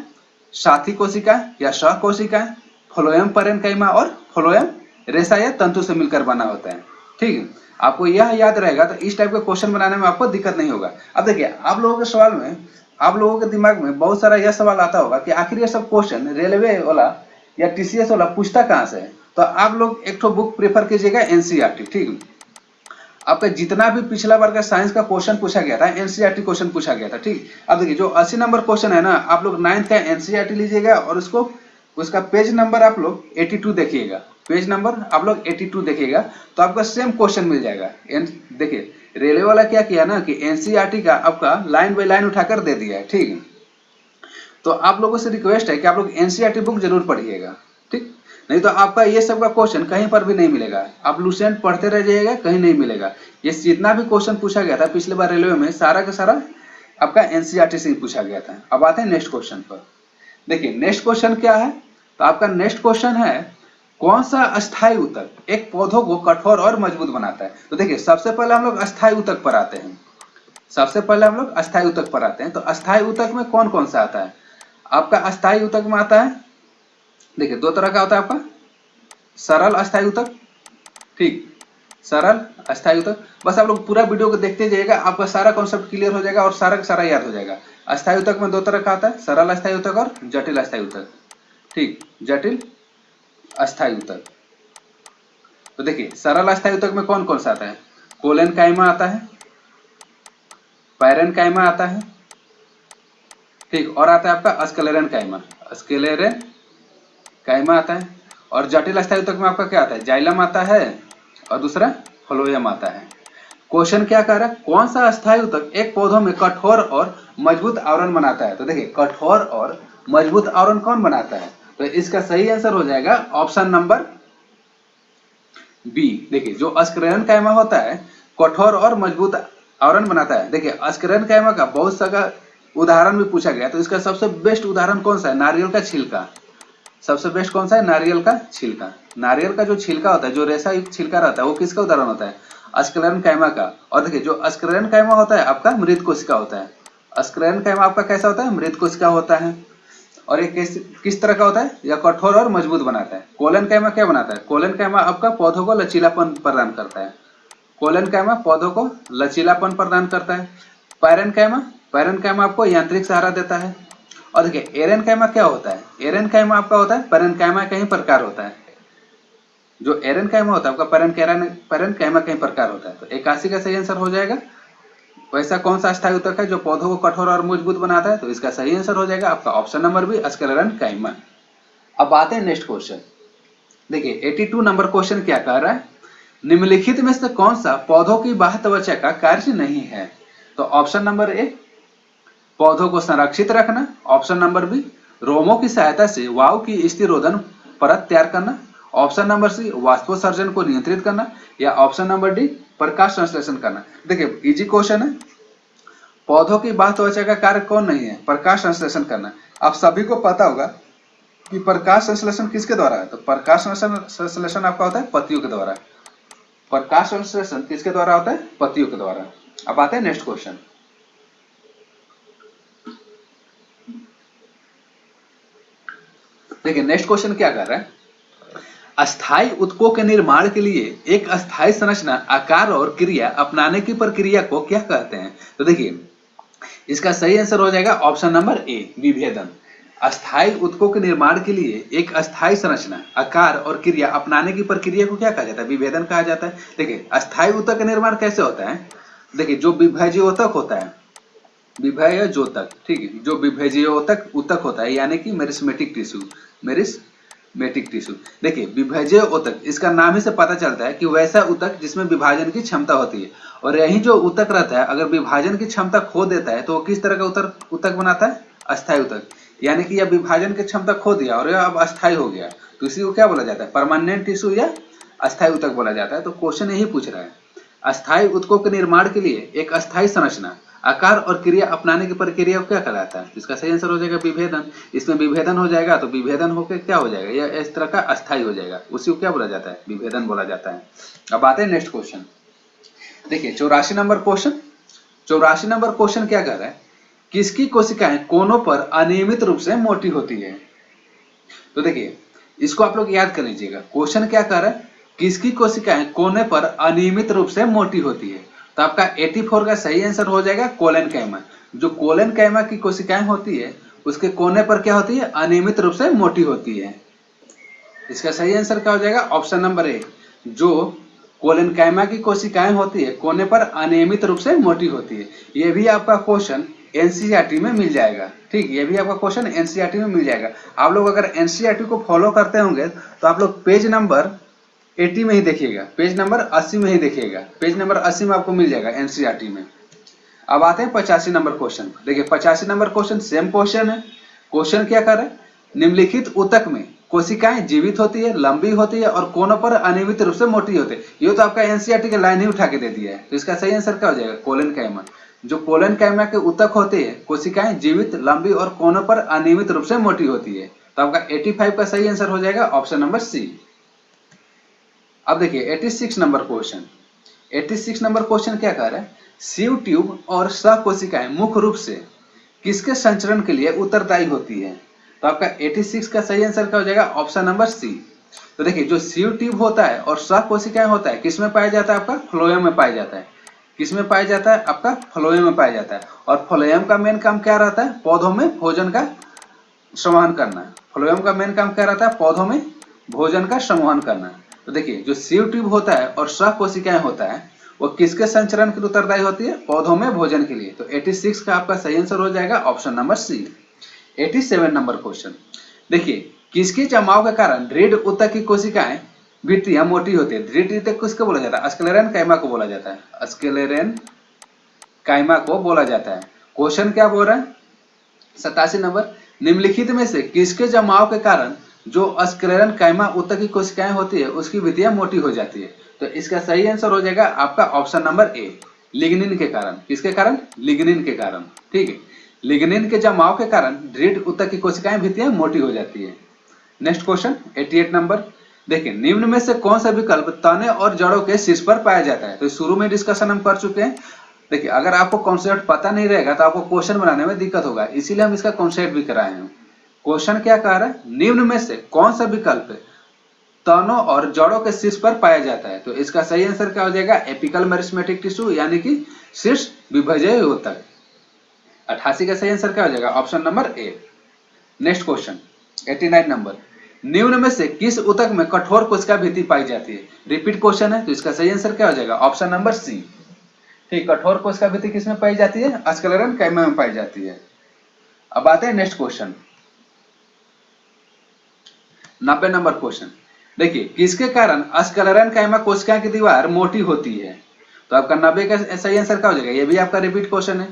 साथी कोशिकाएं या सहकोशिकाएं, फ्लोएम पैरेन्काइमा और फ्लोएम रेशा या तंतु से मिलकर बना होता है, ठीक है। आपको यह याद रहेगा तो इस टाइप का क्वेश्चन बनाने में आपको दिक्कत नहीं होगा। अब देखिए आप लोगों के सवाल में, आप लोगों के दिमाग में बहुत सारा यह सवाल आता होगा कि आखिर ये सब क्वेश्चन रेलवे वाला या टीसीएस वाला पूछता कहाँ से है। तो आप लोग एक तो बुक प्रेफर कीजिएगा एनसीईआरटी, ठीक। आपका जितना भी पिछला बार का साइंस का क्वेश्चन पूछा गया था, एनसीईआरटी क्वेश्चन पूछा गया था, ठीक। अब देखिए जो 80 नंबर क्वेश्चन है ना, आप लोग 9th का एनसीईआरटी लीजिएगा और उसको उसका पेज नंबर आप लोग 82 देखिएगा, पेज नंबर आप लोग 82 देखिएगा, तो आपका सेम क्वेश्चन मिल जाएगा। देखिए रेलवे वाला क्या किया ना कि एनसीईआरटी का आपका लाइन बाय लाइन उठाकर दे दिया है, ठीक। तो आप लोगों से रिक्वेस्ट है कि आप लोग एनसीईआरटी बुक जरूर पढ़िएगा, ठीक। नहीं तो आपका ये सब का क्वेश्चन कहीं पर भी नहीं मिलेगा। आप लुसेंट पढ़ते रह जाइएगा, कहीं नहीं मिलेगा। ये जितना भी क्वेश्चन पूछा गया था पिछले बार रेलवे में, सारा का सारा आपका एनसीईआरटी से ही पूछा गया था। अब आते हैं नेक्स्ट क्वेश्चन पर। देखिए नेक्स्ट क्वेश्चन क्या है, तो आपका नेक्स्ट क्वेश्चन है कौन सा अस्थायी ऊतक एक पौधों को कठोर और मजबूत बनाता है। तो देखिए सबसे पहले हम लोग अस्थायी ऊतक पर आते हैं, सबसे पहले हम लोग अस्थायी ऊतक पर आते हैं। तो अस्थायी ऊतक में कौन कौन सा आता है, आपका अस्थायी ऊतक में आता है, देखिए 2 तरह का होता है आपका, सरल अस्थायी ऊतक, ठीक, सरल अस्थायी ऊतक। बस आप लोग पूरा वीडियो को देखते जाइएगा, आपका सारा कॉन्सेप्ट क्लियर हो जाएगा और सारा का सारा याद हो जाएगा। अस्थायी ऊतक में 2 तरह का आता है, सरल अस्थायी ऊतक और जटिल अस्थायी ऊतक, ठीक, जटिल अस्थायी ऊतक। तो देखिए सरल अस्थायी ऊतक में कौन कौन सा आता है, कोलेनकाइमा आता है, पैरेन्काइमा आता है, ठीक, और आता है आपका स्क्लेरेन्काइमा, स्क्लेरेन्काइमा आता है। और जटिल अस्थायी ऊतक में आपका क्या आता है, जाइलम आता है और दूसरा फ्लोएम आता है। क्वेश्चन क्या कर रहा है, कौन सा अस्थायी ऊतक एक पौधों में कठोर और मजबूत आवरण बनाता है। तो देखिए कठोर और मजबूत आवरण कौन बनाता है, तो इसका सही आंसर हो जाएगा ऑप्शन नंबर बी। देखिए जो स्क्लेरेन्काइमा होता है कठोर और मजबूत आवरण बनाता है। देखिए स्क्लेरेन्काइमा का बहुत सारा उदाहरण भी पूछा गया, तो इसका सबसे बेस्ट उदाहरण कौन सा है, नारियल का छिलका। सबसे बेस्ट कौन सा है, नारियल का छिलका। नारियल का जो छिलका होता है, जो रेशा युक्त छिलका रहता है, वो किसका उदाहरण होता है, स्क्लेरेन्काइमा का। और देखिए जो स्क्लेरेन्काइमा होता है आपका मृत कोशिका होता है। स्क्लेरेन्काइमा आपका कैसा होता है, मृत कोशिका होता है। और ये किस तरह का होता है, यह कठोर और मजबूत बनाता है। कोलेनकाइमा क्या बनाता है, कोलेनकाइमा आपका पौधों को लचीलापन प्रदान करता है। कोलेनकाइमा पौधों को लचीलापन प्रदान करता है। पैरेनकाइमा आपको यांत्रिक सहारा देता है। और देखिए एरेनकाइमा क्या होता है, एरेनकाइमा आपका होता है पैरेनकाइमा का ही प्रकार होता है। जो एरेनकाइमा होता है आपका पैरेनकाइमा का ही प्रकार होता है। तो 81 का सही आंसर हो जाएगा। वैसा कौन सा अस्थायी ऊतक है जो पौधों को कठोर और मजबूत बनाता है? तो इसका सही आंसर हो जाएगा आपका ऑप्शन नंबर बी, स्क्लेरेनकाइमा। अब आते हैं नेक्स्ट क्वेश्चन। देखिए 82 नंबर क्वेश्चन क्या कह रहा है, निम्नलिखित में से कौन सा पौधों की बाह्य त्वचा का कार्य नहीं है? तो ऑप्शन नंबर ए, पौधों को संरक्षित रखना। ऑप्शन नंबर बी, रोमों की सहायता से वायु की स्थिरोधन परत तैयार करना। ऑप्शन नंबर सी, वाष्पोत्सर्जन को नियंत्रित करना। या ऑप्शन नंबर डी, प्रकाश संश्लेषण करना। देखिए इजी क्वेश्चन है। पौधों की बाह्य त्वचा का कार्य कौन नहीं है? प्रकाश संश्लेषण करना। आप सभी को पता होगा कि प्रकाश संश्लेषण किसके द्वारा है? तो प्रकाश संश्लेषण आपका होता है पत्तियों के द्वारा। प्रकाश संश्लेषण किसके द्वारा होता है? पत्तियों के द्वारा। अब आते हैं नेक्स्ट क्वेश्चन। देखिए नेक्स्ट क्वेश्चन क्या कर रहा है, अस्थायी ऊतकों के निर्माण के लिए एक अस्थायी संरचना, आकार और क्रिया अपनाने की प्रक्रिया को क्या कहते हैं? तो देखिए इसका सही आंसर हो जाएगा ऑप्शन नंबर ए, विभेदन। अस्थायी ऊतकों के निर्माण के लिए एक अस्थायी संरचना, आकार और क्रिया अपनाने की प्रक्रिया को क्या कहा जाता है? विभेदन कहा जाता है। देखिए अस्थायी ऊतक का निर्माण कैसे होता है? देखिए जो विभेज्योतक होता है, विभेज्योतक, ठीक है, जो विभेज्योतक ऊतक होता है यानी कि मेरिस्मेटिक टिश्यू, मेरिस्मेटिक टिश्यू। देखिए विभेज्य ऊतक, इसका नाम ही से पता चलता है कि वैसा ऊतक जिसमें विभाजन की क्षमता होती है। और यही जो ऊतक रहता है अगर विभाजन की क्षमता खो देता है तो वो किस तरह का ऊतक बनाता है? अस्थायी ऊतक। यानी कि यह विभाजन की क्षमता खो दिया और यह अब अस्थायी हो गया, तो इसी को क्या बोला जाता है? परमानेंट टिश्यू या अस्थायी ऊतक बोला जाता है। तो क्वेश्चन यही पूछ रहा है, अस्थायी ऊतकों के निर्माण के लिए एक अस्थायी संरचना, आकार और क्रिया अपनाने की प्रक्रिया को क्या कहलाता है? इसका सही आंसर हो जाएगा विभेदन। इसमें विभेदन हो जाएगा तो विभेदन होकर क्या हो जाएगा? यह इस तरह का अस्थायी हो जाएगा, उसी को क्या बोला जाता है? विभेदन बोला जाता है। अब आते हैं नेक्स्ट क्वेश्चन। देखिए 84 नंबर क्वेश्चन। 84 नंबर क्वेश्चन क्या कह रहा है, किसकी कोशिकाएं कोनों पर अनियमित रूप से मोटी होती है? तो देखिए इसको आप लोग याद कर लीजिएगा। क्वेश्चन क्या कह रहा है, किसकी कोशिकाएं कोने पर अनियमित रूप से मोटी होती है? तो आपका 84 का सही आंसर हो जाएगा कोलेनकाइमा। जो कोलेनकाइमा की कोशिकाएं होती है उसके कोने पर क्या होती है? अनियमित रूप से मोटी होती है। इसका सही आंसर क्या हो जाएगा? ऑप्शन नंबर ए, जो कोलेनकाइमा की कोशिकाएं होती है कोने पर अनियमित रूप से मोटी होती है। यह भी आपका क्वेश्चन एनसीईआरटी में मिल जाएगा। ठीक, ये भी आपका क्वेश्चन एनसीईआरटी में मिल जाएगा। आप लोग अगर एनसीईआरटी को फॉलो करते होंगे तो आप लोग पेज नंबर 80 में ही देखिएगा, पेज नंबर 80 में ही देखिएगा। पेज नंबर 80 में आपको मिल जाएगा एनसीईआरटी में। अब आते हैं 85 नंबर क्वेश्चन। देखिए 85 नंबर क्वेश्चन सेम क्वेश्चन है। क्वेश्चन क्या कर रहा है, निम्नलिखित ऊतक में कोशिकाएं जीवित होती है, लंबी होती है और कोनों पर अनियमित रूप से मोटी होती है। ये तो आपका एनसीईआरटी के लाइन ही उठा के दे दिया है। तो इसका सही आंसर क्या हो जाएगा? कोलेनकाइमा। जो कोलेनकाइमा के ऊतक होते हैं कोशिकाएं जीवित, लंबी और कोनों पर अनियमित रूप से मोटी होती है। तो आपका 85 का सही आंसर हो जाएगा ऑप्शन नंबर सी। अब देखिए 86 नंबर क्वेश्चन। 86 नंबर क्वेश्चन क्या कह रहा है, सीव ट्यूब और सहकोशिकाएं मुख्य रूप से किसके संचरण के लिए उत्तरदायी होती है? तो आपका 86 का सही आंसर क्या हो जाएगा? Option number C. तो देखिए जो सीव ट्यूब होता है और सहकोशिकाएं होता है किसमें पाया जाता है? आपका फ्लोएम में पाया जाता है। किसमें पाया जाता है? आपका फ्लोएम में पाया जाता है। और फ्लोएम का मेन काम क्या रहता है? पौधों में भोजन का संवहन करना। फ्लोएम का मेन काम क्या रहता है? पौधों में भोजन का संवहन करना। तो देखिए जो सीव ट्यूब होता है और सहकोशिकाएं होता है वो किसके संचरण के लिए उत्तरदायी होती है? पौधों में भोजन के लिए। तो 86 का आपका सही आंसर हो जाएगा option number C. 87 number question. देखिए किसके जमाव के कारण दृढ़ ऊतक की कोशिकाएं भित्तियां मोटी होती है? दृढ़ ऊतक किसको बोला जाता है? स्क्लेरेनकाइमा को बोला जाता है। स्क्लेरेनकाइमा को बोला जाता है। क्वेश्चन क्या बोल रहा है? 87 नंबर, निम्नलिखित में से किसके जमाव के कारण जो स्क्लेरेनकाइमा ऊतक की कोशिकाएं होती है उसकी भित्तियां मोटी हो जाती है? तो इसका सही आंसर हो जाएगा आपका ऑप्शन नंबर ए, लिग्निन के कारण। किसके कारण? लिग्निन के कारण। ठीक है, लिग्निन के जमाव के कारण दृढ़ ऊतक की कोशिकाएं भित्तियां मोटी हो जाती है। Next question 88 number. देखिए निम्न में से कौन सा विकल्प तने और जड़ों के शीर्ष पर पाया जाता है? तो शुरू में डिस्कशन हम कर चुके हैं। देखिए अगर आपको कॉन्सेप्ट पता नहीं रहेगा तो आपको क्वेश्चन बनाने में दिक्कत होगा, इसीलिए हम इसका कॉन्सेप्ट भी कराए हैं। क्वेश्चन क्या कह रहा है, निम्न में से कौन सा विकल्प तनों और जड़ों के शीर्ष पर पाया जाता है। तो इसका सही आंसर क्या हो जाएगा? एपिकल मेरिस्टेमेटिक टिश्यू यानी कि शीर्ष विभजय ऊतक। 88 का सही आंसर क्या हो जाएगा? Option number A. Next question 89 number, निम्न में से किस ऊतक में कठोर कोशिका भित्ति पाई जाती है? रिपीट क्वेश्चन है, तो इसका सही आंसर क्या हो जाएगा? Option number C. ठीक, कठोर कोशिका भित्ति किस में पाई जाती है? अस्क्लेरन कायमा में पाई जाती है। अब आते हैं नेक्स्ट क्वेश्चन 90 नंबर क्वेश्चन। देखिए, किसके कारण अस्क्लेरन कायमा कोशिका की दीवार मोटी होती है? तो आपका 90 का सही आंसर क्या हो जाएगा? ये भी आपका रिपीट क्वेश्चन है।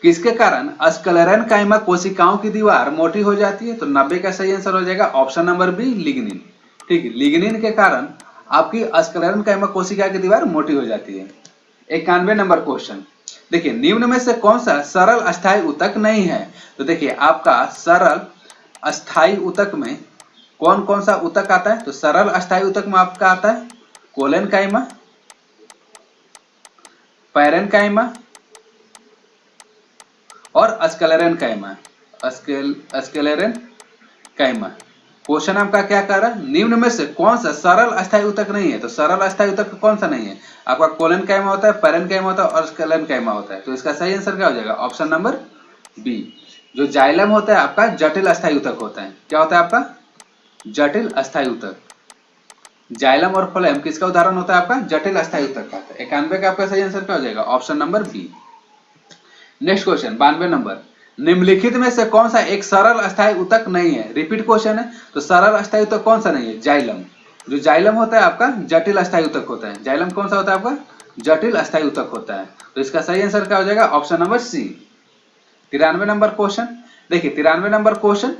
किसके कारण अस्क्लेरन कायमा कोशिकाओं की दीवार मोटी हो जाती है? तो 90 का सही आंसर हो जाएगा ऑप्शन नंबर बी, लिग्निन। ठीक है, लिग्निन के कारण आपकी अस्क्लेरन कायमा कोशिका की दीवार मोटी हो जाती है। 91 नंबर क्वेश्चन। देखिए, निम्न में से कौन सा सरल अस्थायी ऊतक नहीं है? तो देखिए, आपका सरल अस्थायी ऊतक में कौन कौन सा ऊतक आता है? तो सरल अस्थायी ऊतक में आपका आता है कोलन कायमा, पैरेन्काइमा और अस्क्लेरन कायमा। अस्क्लेरन कायमा। क्वेश्चन आपका क्या कर रहा है? निम्न में से कौन सा सरल अस्थायी ऊतक नहीं है? तो सरल अस्थायी ऊतक कौन सा नहीं है? आपका कोलन कायमा होता है, पैरेन्काइमा होता है और अस्क्लेरन कायमा होता है। तो इसका सही आंसर क्या हो जाएगा? Option number B. जो जाइलम होता है आपका जटिल अस्थायी ऊतक होता है। क्या होता है आपका? जटिल अस्थायी ऊतक। जाइलम और फ्लोएम किसका उदाहरण होता है? आपका जटिल अस्थायी ऊतक का। 91 का आपका सही आंसर क्या हो जाएगा? Option number B. Next question 92 number, निम्नलिखित में से कौन सा एक सरल अस्थायी ऊतक नहीं है? रिपीट क्वेश्चन है, तो सरल अस्थायी ऊतक कौन सा नहीं है? जाइलम। जो जाइलम होता है आपका जटिल अस्थायी ऊतक होता है। जाइलम कौन सा होता है आपका? जटिल अस्थायी ऊतक होता है। तो इसका सही आंसर क्या हो जाएगा? Option number C. 93 number question. देखिए, 93 नंबर क्वेश्चन,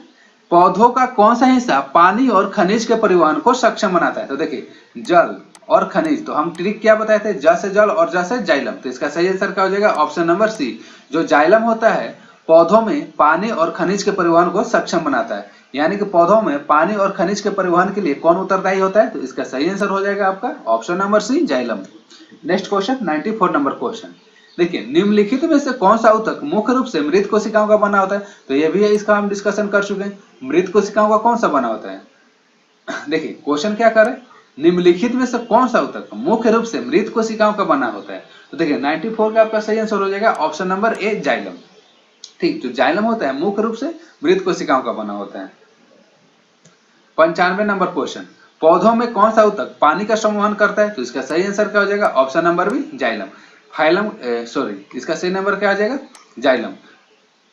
पौधों का कौन सा हिस्सा पानी और खनिज के परिवहन को सक्षम बनाता है? तो देखिए, जल और खनिज, तो हम ट्रिक क्या बताए थे? ज से जल और ज से जाइलम। तो इसका सही आंसर क्या हो जाएगा? Option number C. जो जाइलम होता है पौधों में पानी और खनिज के परिवहन को सक्षम बनाता है, यानी कि पौधों में पानी और खनिज के परिवहन के लिए कौन उत्तरदायी होता है? तो इसका सही आंसर हो जाएगा आपका option number C, xylem. Next question 94 number question. देखिए, निम्नलिखित में से कौन सा ऊतक मुख्य रूप से मृत कोशिकाओं का बना होता है? तो ये भी है, इसका हम डिस्कशन कर चुके हैं। मृत कोशिकाओं का कौन सा बना होता है? देखिए, क्वेश्चन क्या कर रहे हैं? निम्नलिखित में से कौन सा ऊतक मुख्य रूप से मृत कोशिकाओं का बना होता है? तो देखिए, 94 का आपका सही आंसर हो जाएगा ऑप्शन नंबर ए, जाइलम। ठीक, जो जाइलम होता है मुख्य रूप से मृत कोशिकाओं का बना होता है। 95 नंबर क्वेश्चन, पौधों में कौन सा ऊतक पानी का संवहन करता है? तो इसका सही आंसर क्या हो जाएगा? Option number B, xylem. इसका सही नंबर क्या आ जाएगा? जाइलम।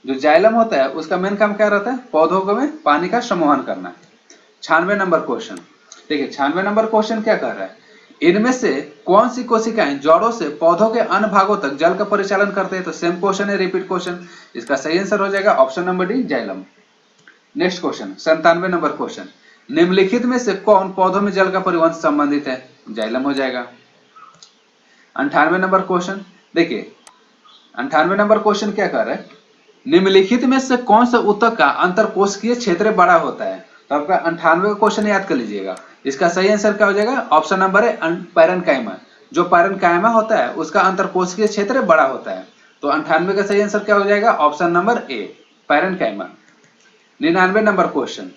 जो जाइलम होता है उसका मेन काम क्या रहता है? पौधों में पानी का संवहन करना। 96 नंबर क्वेश्चन। देखिए, 96 नंबर क्वेश्चन क्या कर रहा है? इनमें से कौन सी कोशिकाएं जड़ों से पौधों के अन्य भागों तक जल का परिचालन करते हैं? तो सेम क्वेश्चन है, रिपीट क्वेश्चन। इसका सही आंसर हो जाएगा option number D, xylem. Next question 97 number question, निम्नलिखित में से कौन पौधों में जल का परिवहन संबंधित है? जाइलम हो जाएगा। 98 नंबर क्वेश्चन। देखिए, 98 नंबर क्वेश्चन क्या कर रहा है? निम्नलिखित में से कौन सा ऊतक का अंतरकोशिकीय क्षेत्र बड़ा होता है? तो आपका 98 का क्वेश्चन याद कर लीजिएगा। इसका सही आंसर क्या हो जाएगा? ऑप्शन नंबर है पैरेन्काइमा। जो पैरेन्काइमा होता है उसका अंतरकोशिकीय क्षेत्र बड़ा होता है। तो 98 का सही आंसर क्या हो जाएगा? Option number A, parenchyma. 99 number question.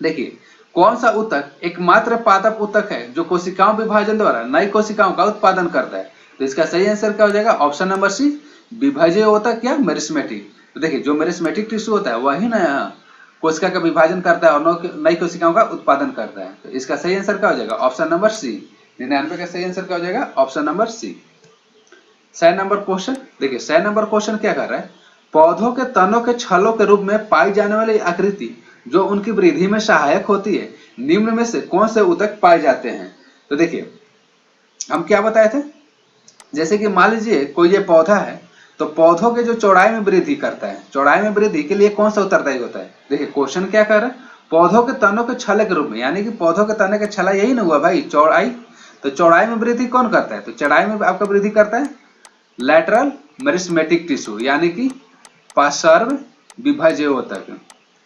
देखिए, कौन सा ऊतक एकमात्र पादप ऊतक है जो कोशिकाओं विभाजन द्वारा नई कोशिकाओं का उत्पादन करता है? तो इसका सही आंसर क्या हो जाएगा? ऑप्शन नंबर सी, विभाज्य ऊतक या मेरिस्मेटिक। तो देखिए, जो मेरिस्मेटिक टिश्यू होता है वही ना कोशिका का विभाजन करता है और नई कोशिकाओं का उत्पादन करता है। तो इसका सही आंसर क्या हो जाएगा? ऑप्शन नंबर सी। 99 का सही आंसर क्या हो जाएगा? Option number C. 100 number question. देखिए, 100 नंबर क्वेश्चन क्या कर रहा है? पौधों के तनों के छलों के रूप में पाई जाने वाली आकृति जो उनकी वृद्धि में सहायक होती है, निम्न में से कौन से ऊतक पाए जाते हैं? तो देखिए, हम क्या बताए थे? जैसे कि मान लीजिए कोई ये पौधा है, तो पौधों के जो चौड़ाई में वृद्धि करता है, चौड़ाई में वृद्धि के लिए कौन सा उत्तरदायी होता है? देखिए, क्वेश्चन क्या कर रहा है? पौधों के तनों के छले के रूप में, यानी कि पौधों के तने के छला यही ना हुआ भाई, चौड़ाई। तो चौड़ाई में वृद्धि कौन करता है? तो चौड़ाई में आपका वृद्धि करता है लैटरल मेरिस्मेटिक टिश्यू, यानी कि पार्श्व विभाज्योतक।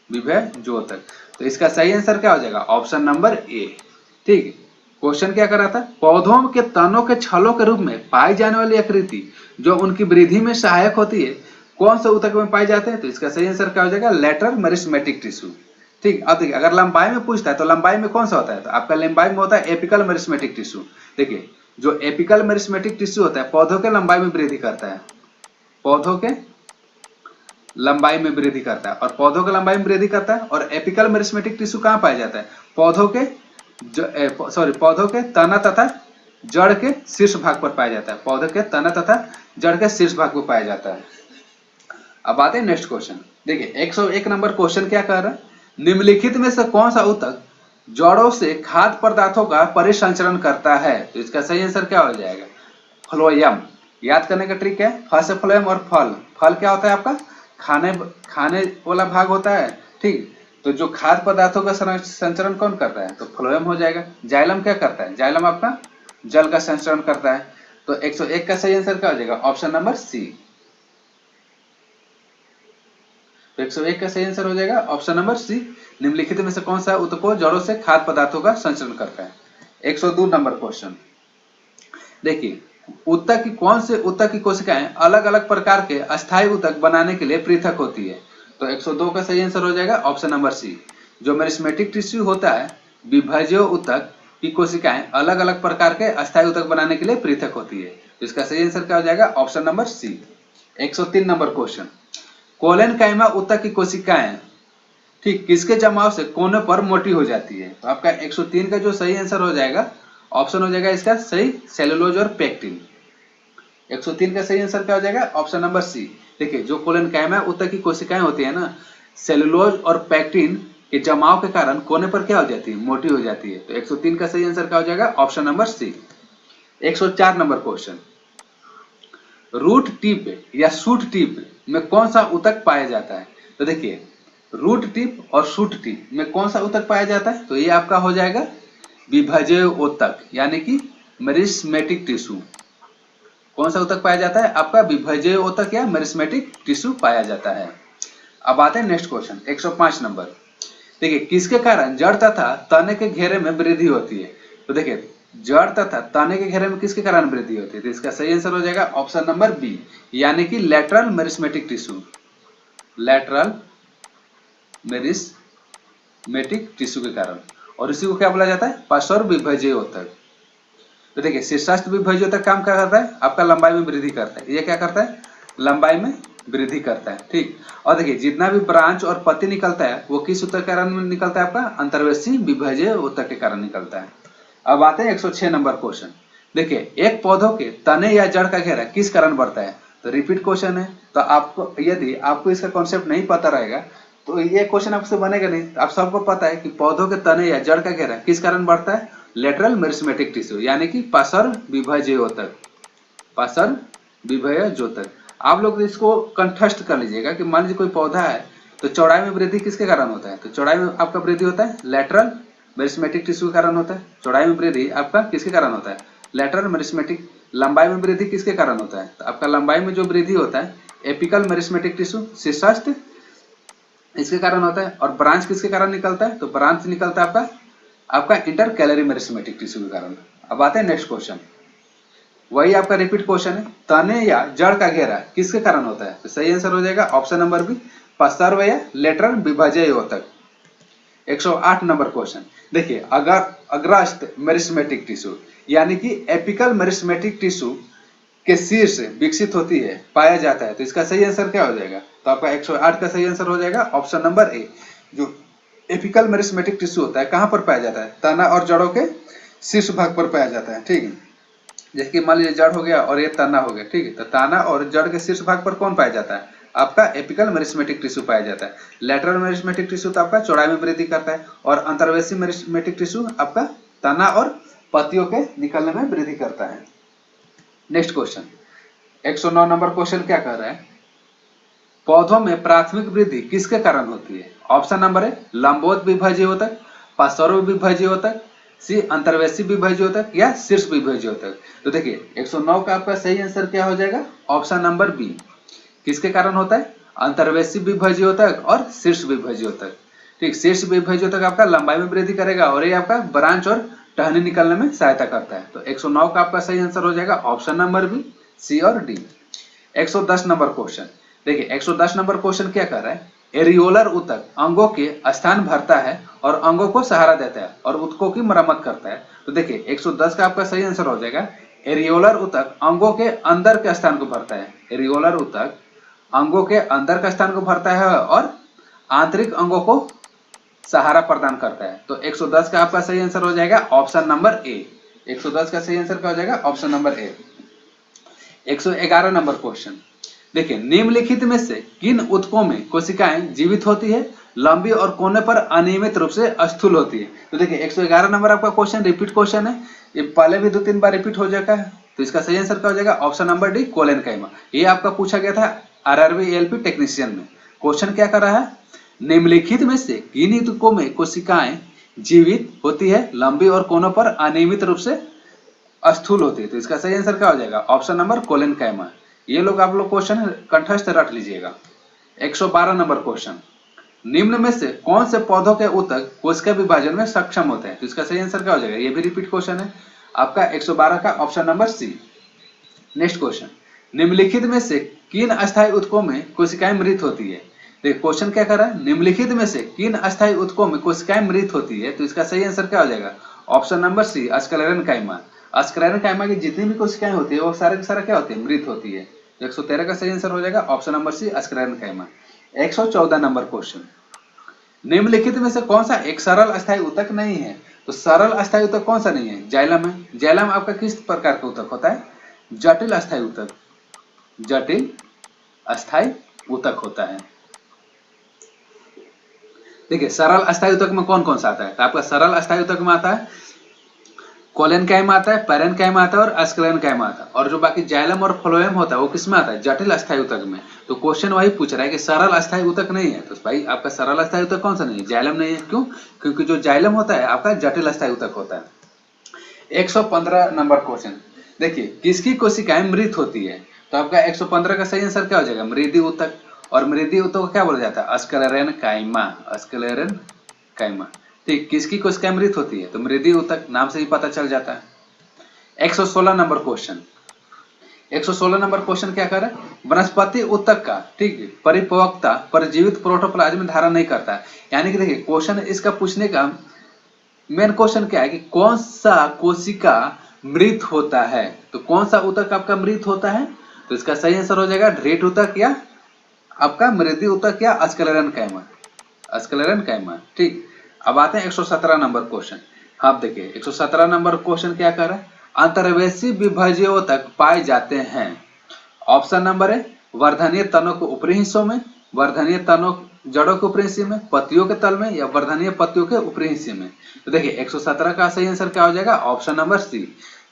विभाज्योतक। तो इसका सही आंसर क्या हो जाएगा? Option number A. ठीक है, क्वेश्चन क्या कर रहा था? पौधों के तनों के छलों के रूप में पाई जाने वाली आकृति जो उनकी वृद्धि में सहायक होती है, कौन से ऊतक में पाए जाते हैं? तो इसका सही आंसर क्या हो जाएगा? Lateral meristematic tissue. ठीक। ठीक। अब देखिए अगर लंबाई में पूछता है तो लंबाई में कौन सा होता है, तो आपका लंबाई में होता है एपिकल मेरिस्मेटिक टिश्यू। देखिए जो एपिकल मेरिस्मेटिक टिश्यू होता है पौधों के लंबाई में वृद्धि करता है, पौधों के लंबाई में वृद्धि करता है, और पौधों की लंबाई में वृद्धि करता है। और एपिकल मेरिस्मेटिक टिश्यू कहां पाया जाता है, पौधों के पौधों के तना तथा जड़ के शीर्ष भाग पर पाया जाता है, पौधों के तना तथा जड़ के शीर्ष भाग पर पाया जाता है। अब आते हैं नेक्स्ट क्वेश्चन। देखिए 101 नंबर क्वेश्चन क्या कह रहा है, निम्नलिखित में से कौन सा ऊतक जड़ों से खाद्य पदार्थों का परिसंचरण करता है, तो इसका सही आंसर क्या हो जाएगा, फ्लोएम। याद करने का ट्रिक है, फर्स्ट फ्लोएम और फल, फल क्या होता है आपका खाने वाला भाग होता है, ठीक। तो जो खाद्य पदार्थों का संचरण कौन करता है, तो फ्लोएम हो जाएगा। जाइलम क्या करता है, जाइलम आपका जल का संचरण करता है। तो 101 का सही आंसर क्या हो जाएगा, ऑप्शन नंबर सी। तो 101 का सही आंसर हो जाएगा ऑप्शन नंबर सी, निम्नलिखित में से कौन सा ऊतक जड़ों से खाद्य पदार्थों का संचरण करता है। 102 नंबर क्वेश्चन। देखिए ऊतक की कौन से ऊतक की कोशिकाएं अलग अलग प्रकार के अस्थायी ऊतक बनाने के लिए पृथक होती है, तो 102 का सही आंसर हो जाएगा ऑप्शन नंबर सी। जो मेरिस्मेटिक टिश्यू होता है विभाज्य ऊतक की कोशिकाएं अलग अलग प्रकार के अस्थायी ऊतक बनाने के लिए पृथक होती है, तो इसका सही आंसर क्या हो जाएगा, option number C. 103 number question. Collenchyma ऊतक की कोशिकाएं ठीक किसके जमाव से कोने पर मोटी हो जाती है, तो आपका 103 का जो सही आंसर हो जाएगा ऑप्शन हो जाएगा इसका सही, सेलुलोज और पेक्टिन। 103 का सही आंसर क्या हो जाएगा, ऑप्शन नंबर सी। देखिए जो कोलेनकाइमा ऊतक की कोशिकाएं होती है ना, सेलुलोज और पेक्टिन के जमाव के कारण कोने पर क्या हो जाती है, मोटी हो जाती है। तो 103 का सही आंसर क्या हो जाएगा, option number C. 104 number question. Root tip या शूट टिप में कौन सा ऊतक पाया जाता है, तो देखिए रूट टिप और शूट टिप में कौन सा ऊतक पाया जाता है, तो ये आपका हो जाएगा विभाज्य ऊतक यानी कि मेरिस्मेटिक टिश्यू। कौन सा ऊतक पाया जाता है, आपका विभाज्य ऊतक या मेरिस्मेटिक टिश्यू पाया जाता है। अब आते हैं नेक्स्ट क्वेश्चन 105 नंबर। देखिए किसके कारण जड़ तथा तने के घेरे में वृद्धि होती है, तो देखिए जड़ तथा तने के घेरे में किसके कारण वृद्धि होती है, तो इसका सही आंसर हो जाएगा ऑप्शन नंबर बी, यानी कि lateral meristematic tissue, lateral meristematic tissue के कारण। और इसी को क्या बोला जाता है, पार्श्व विभाज्य ऊतक। तो देखिए शीर्षस्थ विभाज्य ऊतक काम क्या करता है, आपका लंबाई में वृद्धि करता है, ये क्या करता है, लंबाई में वृद्धि करता है, ठीक। और देखिए जितना भी ब्रांच और पत्ती निकलता है वो किस ऊतक के कारण निकलता है, आपका अंतर्वेशी विभाज्य ऊतक के कारण निकलता है। अब आते हैं 106 नंबर क्वेश्चन। देखिए एक पौधों के तने या जड़ का घेरा किस कारण बढ़ता है, तो रिपीट क्वेश्चन है, तो आपको यदि आपको इसका कॉन्सेप्ट नहीं पता रहेगा तो ये क्वेश्चन आपसे बनेगा नहीं। आप सबको पता है कि पौधों के तने या जड़ का घेरा किस कारण बढ़ता है, लेटरल मेरिस्मेटिक टिश्यू यानी कि पार्श्व विभाज्य ऊतक, पार्श्व विभाज्य ऊतक। आप लोग इसको कंठस्थ कर लीजिएगा कि मान लीजिए कोई पौधा है तो चौड़ाई में वृद्धि किसके कारण होता है, तो चौड़ाई में आपका वृद्धि होता है लेटरल मेरिस्मेटिक टिश्यू के कारण होता है। चौड़ाई में वृद्धि आपका किसके कारण होता है, लेटरल मेरिस्मेटिक। लंबाई में वृद्धि किसके कारण होता है, तो आपका लंबाई में जो वृद्धि होता है एपिकल मेरिस्मेटिक टिश्यू शीर्षस्थ इसके कारण होता है। और ब्रांच किसके कारण निकलता है, तो ब्रांच निकलता है आपका इंटरकैलरी मेरिस्मेटिक टिश्यू के कारण। अब आते हैं नेक्स्ट क्वेश्चन, वही आपका रिपीट क्वेश्चन है, तने या जड़ का घेरा किसके कारण होता है, तो सही आंसर हो जाएगा ऑप्शन नंबर बी, पार्श्व या लेटरल विभाज्य ऊतक। 108 नंबर क्वेश्चन। देखिए अगर अग्रस्थ मेरिस्मेटिक टिश्यू यानी कि एपिकल मेरिस्मेटिक टिश्यू के शीर्ष विकसित होती है पाया जाता है, तो इसका सही आंसर क्या हो जाएगा, तो आपका 108 का सही आंसर हो जाएगा ऑप्शन नंबर ए। जो एपिकल मेरिस्मेटिक टिश्यू होता है कहां पर पाया जाता है, तना और जड़ों के शीर्ष भाग पर पाया जाता है, ठीक है। जैसे कि मान लीजिए जड़ हो गया और ये तना हो गया, ठीक है, तो तना और जड़ के शीर्ष भाग पर कौन पाया जाता है, आपका एपिकल मेरिस्मेटिक टिश्यू पाया जाता है। लेटरल मेरिस्मेटिक टिश्यू तो आपका चौड़ाई में वृद्धि करता है, और अंतर्वेशी मेरिस्मेटिक टिश्यू आपका तना और पत्तियों के निकलने में वृद्धि करता है। नेक्स्ट क्वेश्चन 109 नंबर क्वेश्चन क्या कह रहा है, पौधों में प्राथमिक वृद्धि किसके कारण होती है, ऑप्शन नंबर ए लंबोत विभाज्य ऊतक, पार्श्व विभाज्य ऊतक, सी अंतर्वेशी विभाज्य ऊतक या शीर्ष विभाज्य ऊतक। तो देखिए 109 का आपका सही आंसर क्या हो जाएगा, ऑप्शन नंबर बी, किसके कारण होता है, अंतर्वेशी विभाज्य ऊतक और शीर्ष विभाज्य ऊतक, ठीक। शीर्ष विभाज्य ऊतक आपका लंबाई में वृद्धि करेगा और ये आपका ब्रांच और टहनी निकलने में सहायता करता है। तो 109 का आपका सही आंसर हो जाएगा ऑप्शन नंबर बी, सी और डी। 110 number question. देखिए 110 नंबर क्वेश्चन क्या कर रहा है, एरियोलर ऊतक अंगों के स्थान भरता है और अंगों को सहारा देता है और ऊतकों की मरम्मत करता है। तो देखिए 110 का आपका सही आंसर हो जाएगा, एरियोलर ऊतक अंगों के अंदर के स्थान को भरता है। एरियोलर ऊतक अंगों के अंदर का स्थान को भरता है और आंतरिक अंगों को सहारा प्रदान करता है। तो 110 का आपका सही आंसर हो जाएगा ऑप्शन नंबर ए। 110 का सही आंसर क्या हो जाएगा? Option number A. 111 number question देखिए, निम्नलिखित में से किन ऊतकों में कोशिकाएं जीवित होती है, लंबी और कोने पर अनियमित रूप से स्थूल होती है? तो देखिए 111 नंबर आपका क्वेश्चन रिपीट क्वेश्चन है, ये पहले भी 2-3 बार रिपीट हो जाता है। तो इसका सही आंसर क्या हो जाएगा? Option number D, collenchyma. ये आपका पूछा गया था आरआरबी एएलपी टेक्नीशियन में। क्वेश्चन क्या कर रहा है? निम्नलिखित में से किन ऊतकों में कोशिकाएं जीवित होती है, लंबी और कोनों पर अनियमित रूप से स्थूल होती है? तो इसका सही आंसर क्या हो जाएगा? Option number collenchyma. ये लोग आप लोग क्वेश्चन कंठस्थ रख लीजिएगा। 112 नंबर क्वेश्चन, निम्न में से कौन से पौधों के ऊतक कोशिका विभाजन में सक्षम होते हैं? तो इसका सही आंसर क्या हो जाएगा? ये भी रिपीट क्वेश्चन है आपका 112 का option number C. Next question, निम्नलिखित में से किन अस्थायी ऊतकों में कोशिकाएं मृत होती है? देखिए क्वेश्चन क्या कर रहा है? निम्नलिखित में से किन अस्थायी ऊतकों में कोशिकाएं मृत होती है? तो इसका सही आंसर क्या हो जाएगा? Option number C, sclerenchyma. Sclerenchyma की जितनी भी कोशिकाएं होती है वो सारे के सारा क्या होती है? मृत होती है। 113 का सही आंसर हो जाएगा option number C, sclerenchyma. 114 number question, निम्नलिखित में से कौन सा एक सरल अस्थायी ऊतक नहीं है? तो सरल अस्थायी ऊतक कौन सा नहीं है? जाइलम है। जाइलम आपका किस प्रकार का ऊतक होता है? जटिल अस्थायी ऊतक। जटिल अस्थायी ऊतक होता है। देखिए सरल अस्थायी ऊतक में कौन कौन सा आता है? तो आपका सरल अस्थायी ऊतक में आता है कोलेनकाइमा आता है, पैरेनकाइमा आता है और स्क्लेरेनकाइमा आता है। और जो बाकी जाइलम और फ्लोएम होता है वो किसमें आता है? जटिल अस्थायी ऊतक में। तो क्वेश्चन वही पूछ रहा है कि सरल अस्थायी ऊतक नहीं है, तो भाई आपका सरल अस्थायी ऊतक कौन सा नहीं है? जाइलम नहीं है। क्यों? क्योंकि जो जाइलम होता है आपका जटिल अस्थायी ऊतक होता है। 115 नंबर क्वेश्चन देखिए, किसकी कोशिकाएं मृत होती है? तो आपका 115 का सही आंसर क्या हो जाएगा? मृदी ऊतक। और मृदी ऊतक को क्या बोला जाता है? स्क्लेरेनकाइमा। स्क्लेरेनकाइमा। ठीक, किसकी कोशिकाएं मृत होती है? तो मृदी ऊतक, नाम से ही पता चल जाता है। 116 नंबर क्वेश्चन 116 नंबर क्वेश्चन क्या कर रहा है? वनस्पति ऊतक का ठीक है परिपक्वता पर जीवित प्रोटोप्लाज्म धारण नहीं करता है। यानी कि देखिए क्वेश्चन इसका पूछने का मेन क्वेश्चन क्या है कि कौन सा कोशिका मृत होता है? तो कौन सा ऊतक आपका मृत होता है? तो इसका सही आंसर हो जाएगा ढ्रेट ऊतक या आपका मृदी ऊतक या स्क्लेरेनकाइमा। स्क्लेरेनकाइमा। ठीक, अब आते हैं 117 नंबर क्वेश्चन। आप देखिए 117 नंबर क्वेश्चन क्या कर रहा है? अंतर्वेशी विभाज्य ऊतक पाए जाते हैं। ऑप्शन नंबर है वर्धनीय तनों के ऊपरी हिस्सों में, वर्धनीय तनों जड़ों के ऊपरी हिस्से में, पत्तियों के तल में या वर्धनीय पत्तियों के ऊपरी हिस्से में। तो देखिए 117 का सही आंसर क्या हो जाएगा? Option number C.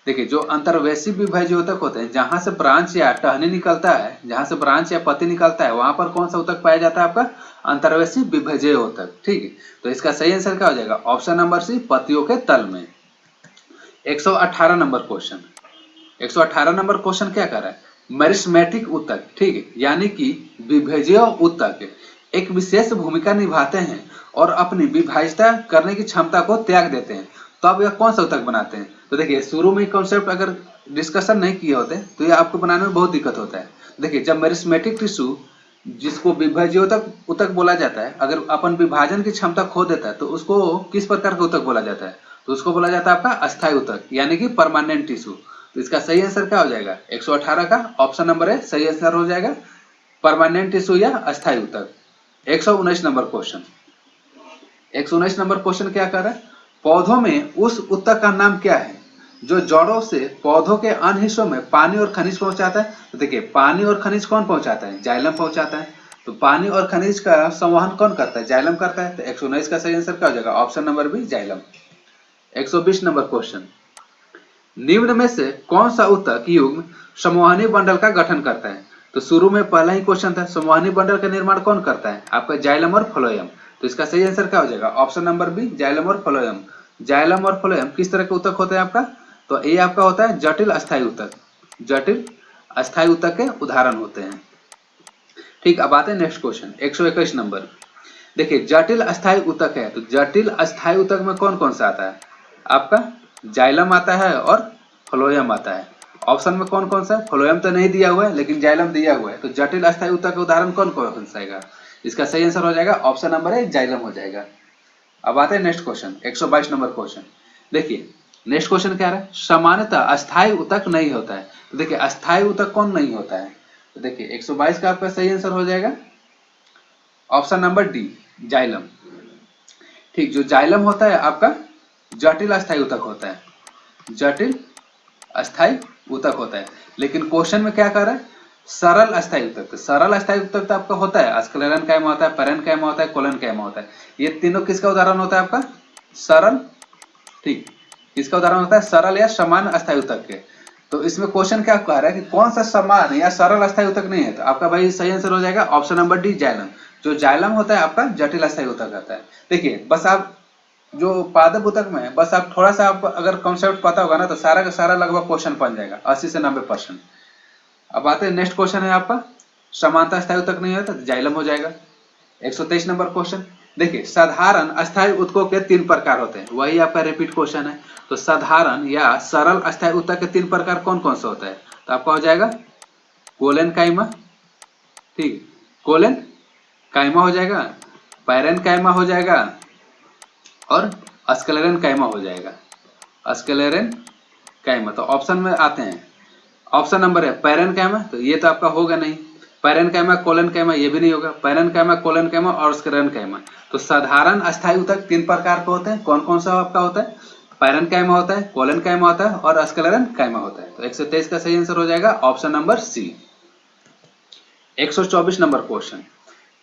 देखिए जो अंतर्वेशी विभाज्य ऊतक होते हैं, जहां से ब्रांच या टहनी निकलता है, जहां से ब्रांच या पत्ती निकलता है, वहां पर कौन सा ऊतक पाया जाता है? आपका अंतर्वेशी विभाज्य ऊतक। ठीक है, तो इसका सही आंसर क्या हो जाएगा? ऑप्शन नंबर सी, पत्तियों के तल में। 118 नंबर क्वेश्चन 118 नंबर क्वेश्चन क्या कर रहा है? मेरिस्मेटिक ऊतक ठीक है, यानी कि विभाज्य ऊतक एक विशेष भूमिका निभाते हैं और अपनी विभाज्यता करने की क्षमता को त्याग देते हैं, तो अब यह कौन सा ऊतक बनाते हैं? तो देखिए शुरू में कॉन्सेप्ट अगर डिस्कशन नहीं किए होते तो ये आपको बनाने में बहुत दिक्कत होता है। देखिए जब मेरिस्मेटिक टिश्यू जिसको विभाज्य ऊतक बोला जाता है, अगर अपन विभाजन की क्षमता खो देता है तो उसको किस प्रकार का ऊतक बोला जाता है? तो उसको बोला जाता है आपका अस्थायी ऊतक, यानी कि परमानेंट टिश्यू। तो इसका सही आंसर क्या हो जाएगा? 118 का ऑप्शन नंबर है सही आंसर हो जाएगा परमानेंट टिश्यू या अस्थायी ऊतक। 119 नंबर क्वेश्चन 119 नंबर क्वेश्चन क्या कर रहा है? पौधों में उस ऊतक का नाम क्या है जो जड़ों से पौधों के अन्य हिस्सों में पानी और खनिज पहुंचाता है? तो देखिए पानी और खनिज कौन पहुंचाता है? जाइलम पहुंचाता है। तो पानी और खनिज का संवहन कौन करता है? जाइलम करता है। तो 119 का सही आंसर क्या हो जाएगा? Option number B, xylem. 120 number question, निम्न में से कौन सा ऊतक युग्म संवहनी बंडल का गठन करता है? तो शुरू में पहला ही क्वेश्चन था, संवहनी बंडल का निर्माण कौन करता है? आपका जाइलम और फ्लोएम। तो इसका सही आंसर क्या हो जाएगा? ऑप्शन नंबर बी, जाइलम और फ्लोएम। जाइलम और फ्लोएम किस तरह के ऊतक होते हैं आपका? तो ये आपका होता है जटिल अस्थायी ऊतक। जटिल अस्थायी ऊतक के उदाहरण होते हैं। ठीक, अब आते हैं नेक्स्ट क्वेश्चन 121 नंबर। देखिए जटिल अस्थायी ऊतक है, तो जटिल अस्थायी ऊतक में कौन कौन सा आता है? आपका जाइलम आता है और फ्लोएम आता है। ऑप्शन में कौन कौन सा है? फ्लोएम तो नहीं दिया हुआ है लेकिन जाइलम दिया हुआ है। तो जटिल अस्थायी ऊतक का उदाहरण कौन कौन सा है? इसका सही आंसर हो जाएगा ऑप्शन नंबर ए जाइलम हो जाएगा। अब आते हैं नेक्स्ट क्वेश्चन 122 नंबर क्वेश्चन। देखिए नेक्स्ट क्वेश्चन क्या है, सामान्यतः अस्थायी ऊतक नहीं होता है। तो देखिए अस्थायी ऊतक कौन नहीं होता है, तो देखिए 122 का आपका सही आंसर हो जाएगा ऑप्शन नंबर डी जाइलम। ठीक, जो जाइलम होता है आपका जटिल अस्थायी ऊतक होता है, जटिल अस्थायी ऊतक होता है। लेकिन क्वेश्चन में क्या कर रहा है, सरल अस्थायी ऊतक। तो सरल अस्थायी ऊतक तो आपका होता है अस्क्लेरन कायमा होता है, पैरेन्काइमा होता है, कोलन कायमा होता है। ये तीनों किसका उदाहरण होता है आपका, सरल। ठीक, किसका उदाहरण होता है, सरल या समान अस्थायी ऊतक के। तो इसमें क्वेश्चन क्या कह रहा है कि कौन सा समान या सरल अस्थायी ऊतक नहीं है, तो आपका भाई सही आंसर हो जाएगा ऑप्शन नंबर डी जाइलम। जो जाइलम होता है आपका जटिल अस्थायी ऊतक होता है। देखिए बस आप जो पादप ऊतक में बस आप थोड़ा सा आप अगर कॉन्सेप्ट पता होगा ना तो सारा का सारा लगभग क्वेश्चन बन जाएगा 80 से 90%। अब आते हैं नेक्स्ट क्वेश्चन है आपका समानता अस्थायी ऊतक नहीं है तो जाइलम हो जाएगा। 123 नंबर क्वेश्चन। देखिए साधारण अस्थायी ऊतकों के 3 प्रकार होते हैं, वही आपका रिपीट क्वेश्चन है। तो साधारण या सरल अस्थायी ऊतक के 3 प्रकार कौन कौन से होता है, तो आपका हो जाएगा कोलन काइमा, ठीक, कोलन काइमा हो जाएगा, पैरेन काइमा हो जाएगा और अस्क्लेरन काइमा हो जाएगा, अस्क्लेरन काइमा। तो ऑप्शन में आते हैं, ऑप्शन नंबर है पैरेन काइमा, तो ये तो आपका होगा नहीं, पैरेन काइमा कोलन काइमा ये भी नहीं होगा, पैरेन काइमा कोलन काइमा और अस्क्लेरन काइमा। तो साधारण अस्थायी ऊतक 3 प्रकार के होते हैं, कौन कौन सा आपका होता है, पैरेन काइमा होता है, कोलन काइमा होता है और अस्क्लेरन काइमा होता है। तो 123 का सही आंसर हो जाएगा option number C. 124 number question.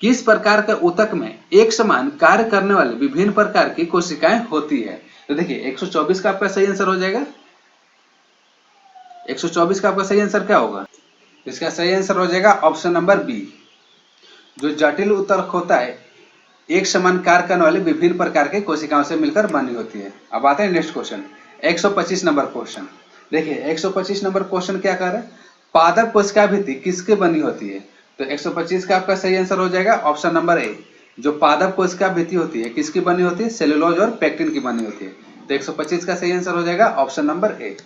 किस प्रकार के ऊतक में एक समान कार्य करने वाली विभिन्न प्रकार की कोशिकाएं होती है। तो देखिए 124 का आपका सही आंसर हो जाएगा, 124 का आपका सही आंसर क्या होगा, इसका सही आंसर हो जाएगा ऑप्शन नंबर बी। जो जटिल ऊतक होता है एक समान कार्य करने वाली विभिन्न प्रकार के कोशिकाओं से मिलकर बनी होती है। अब आते हैं नेक्स्ट क्वेश्चन 125 नंबर क्वेश्चन। देखिए 125 नंबर क्वेश्चन क्या कर रहा है, पादप कोशिका भित्ति किसके बनी होती है। तो 125 का आपका सही आंसर हो जाएगा ऑप्शन नंबर ए। जो पादप कोशिका भित्ति होती है किसकी बनी होती है, सेलुलोज और पेक्टिन की बनी होती है। तो 125 का सही आंसर हो जाएगा option number A.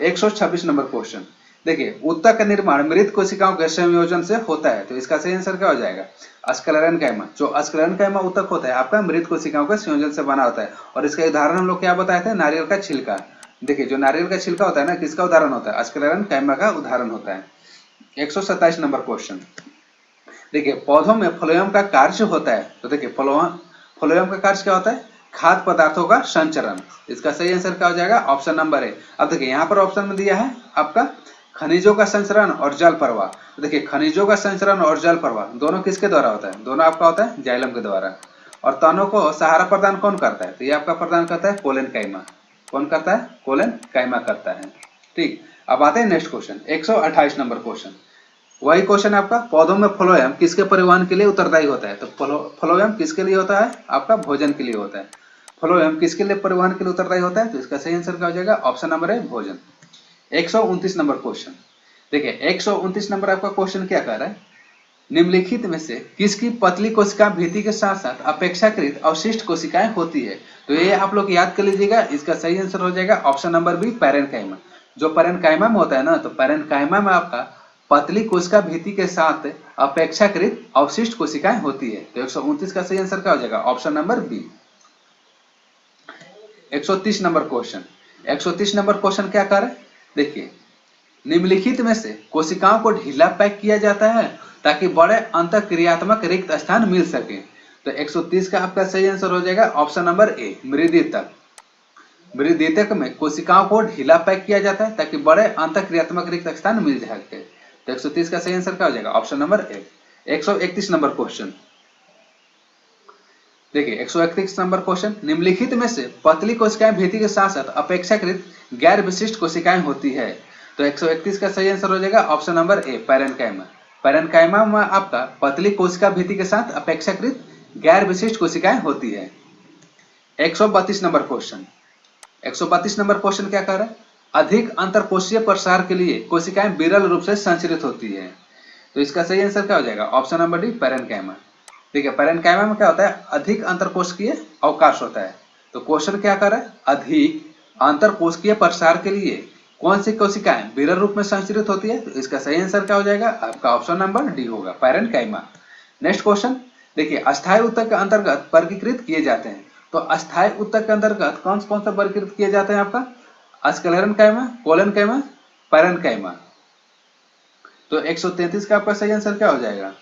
126 number question. देखिए ऊतक का निर्माण मृत कोशिकाओं के संयोजन से होता है, तो इसका सही आंसर क्या हो जाएगा, अस्क्लेरन काइमा। जो अस्क्लेरन काइमा ऊतक होता है आपका मृत कोशिकाओं के संयोजन से बना होता है। और इसका उदाहरण हम लोग क्या बताए थे, नारियल का छिलका। देखिए जो नारियल का छिलका होता है ना, किसका उदाहरण होता है, अस्क्लेरन काइमा का उदाहरण होता है। 127 नंबर क्वेश्चन। देखिए पौधों में फ्लोएम का कार्य होता है, तो देखिए फ्लोएम का कार्य क्या होता है, खाद्य पदार्थों का संचरण। इसका सही आंसर क्या हो जाएगा ऑप्शन नंबर ए। अब देखिए यहाँ पर ऑप्शन में दिया है आपका खनिजों का संचरण और जल प्रवाह। तो देखिए खनिजों का संचरण और जल प्रवाह दोनों किसके द्वारा होता है, दोनों आपका होता है जाइलम के द्वारा। और तनों को सहारा प्रदान कौन करता है, तो ये आपका प्रदान करता है कोलन काइमा। कौन करता है, कोलन काइमा करता है। ठीक, अब आते हैं नेक्स्ट क्वेश्चन 128 नंबर क्वेश्चन। वही क्वेश्चन आपका पौधों में फ्लोएम किसके परिवहन के लिए उत्तरदायी होता है। तो फ्लोएम किसके लिए होता है, आपका भोजन के लिए होता है। फ्लोएम किसके लिए परिवहन के लिए उत्तरदायी होता है, तो इसका सही आंसर क्या हो जाएगा ऑप्शन नंबर ए भोजन। 129 नंबर क्वेश्चन। देखिए 129 नंबर आपका क्वेश्चन क्या कह रहा है, निम्नलिखित में से किसकी पतली कोशिका भित्ति के साथ साथ अपेक्षाकृत अवशिष्ट कोशिकाएं होती है। तो ये आप लोग याद कर लीजिएगा, इसका सही आंसर हो जाएगा ऑप्शन नंबर बी पैरेन्काइमा। जो पैरेन्काइमा में होता है ना, तो पैरेन्काइमा में आपका पतली कोशिका भित्ति के साथ अपेक्षाकृत अवशिष्ट कोशिकाएं होती है। तो 129 का सही आंसर क्या हो जाएगा option number B. 130 number question. 130 number question क्या कर रहा है, देखिए निम्नलिखित में से कोशिकाओं को ढीला पैक किया जाता है ताकि बड़े अंतःक्रियात्मक रिक्त स्थान मिल सके। तो 130 का आपका सही आंसर हो जाएगा ऑप्शन नंबर ए मृदितक। मृदितक में कोशिकाओं को ढीला पैक किया जाता है ताकि बड़े अंतःक्रियात्मक रिक्त स्थान मिल सके। तो 130 का सही आंसर क्या हो जाएगा option number A. 131 number question. देखिए 131 नंबर क्वेश्चन, निम्नलिखित में से पतली कोशिकाएं भित्ति के साथ साथ अपेक्षाकृत गैर विशिष्ट कोशिकाएं होती है। तो 131 का सही आंसर हो जाएगा option number A parenchyma. Parenchyma में आपका पतली कोशिका भित्ति के साथ अपेक्षाकृत गैर विशिष्ट कोशिकाएं होती है। 132 नंबर क्वेश्चन। 132 नंबर क्वेश्चन क्या कह रहा है, अधिक अंतरकोशीय प्रसार के लिए कोशिकाएं विरल रूप से संचरित होती है। तो इसका सही आंसर क्या हो जाएगा ऑप्शन नंबर डी पैरेन्काइमा। देखिए पैरेन्काइमा में क्या होता है, अधिक अंतरकोशिकीय अवकाश होता है। तो क्वेश्चन क्या कर रहा है, अधिक अंतरकोशिकीय प्रसार के लिए कौन सी कोशिकाएं विरल रूप में संचरित होती है। तो इसका सही आंसर क्या हो जाएगा आपका ऑप्शन नंबर डी होगा पैरेन्काइमा। नेक्स्ट क्वेश्चन देखिए अस्थायी ऊतक के अंतर्गत वर्गीकृत किए जाते हैं। तो अस्थायी ऊतक के अंतर्गत कौन कौन सा वर्गीकृत किए जाते हैं आपका स्क्लेरेन्काइमा, कोलेनकाइमा, पैरेन्काइमा। तो 133 का आपका सही आंसर क्या हो जाएगा?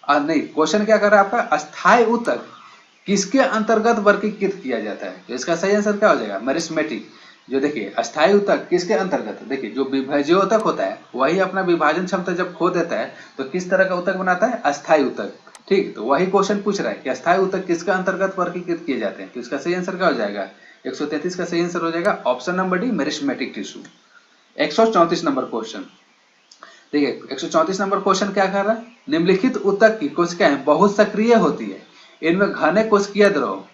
नहीं, क्वेश्चन क्या कर रहा है आपका, अस्थायी ऊतक किसके अंतर्गत वर्गीकृत किया जाता है? तो इसका सही आंसर क्या हो जाएगा? मेरिस्मेटिक। जो देखिए अस्थायी ऊतक किसके अंतर्गत, देखिए जो विभाज्य ऊतक होता है वही अपना विभाजन क्षमता जब खो देता है तो किस तरह का ऊतक बनाता है? अस्थायी ऊतक। ठीक, तो वही क्वेश्चन पूछ रहा है कि अस्थायी ऊतक किसके अंतर्गत वर्गीकृत किए जाते हैं। तो इसका सही आंसर क्या हो जाएगा? 133 का सही आंसर हो जाएगा option number D, meristematic tissue. 134 number question देखिए, 134 नंबर क्वेश्चन क्या कर रहा है? निम्नलिखित ऊतक की कोशिकाएं बहुत सक्रिय होती है, इनमें घने कोशिकीय द्रव,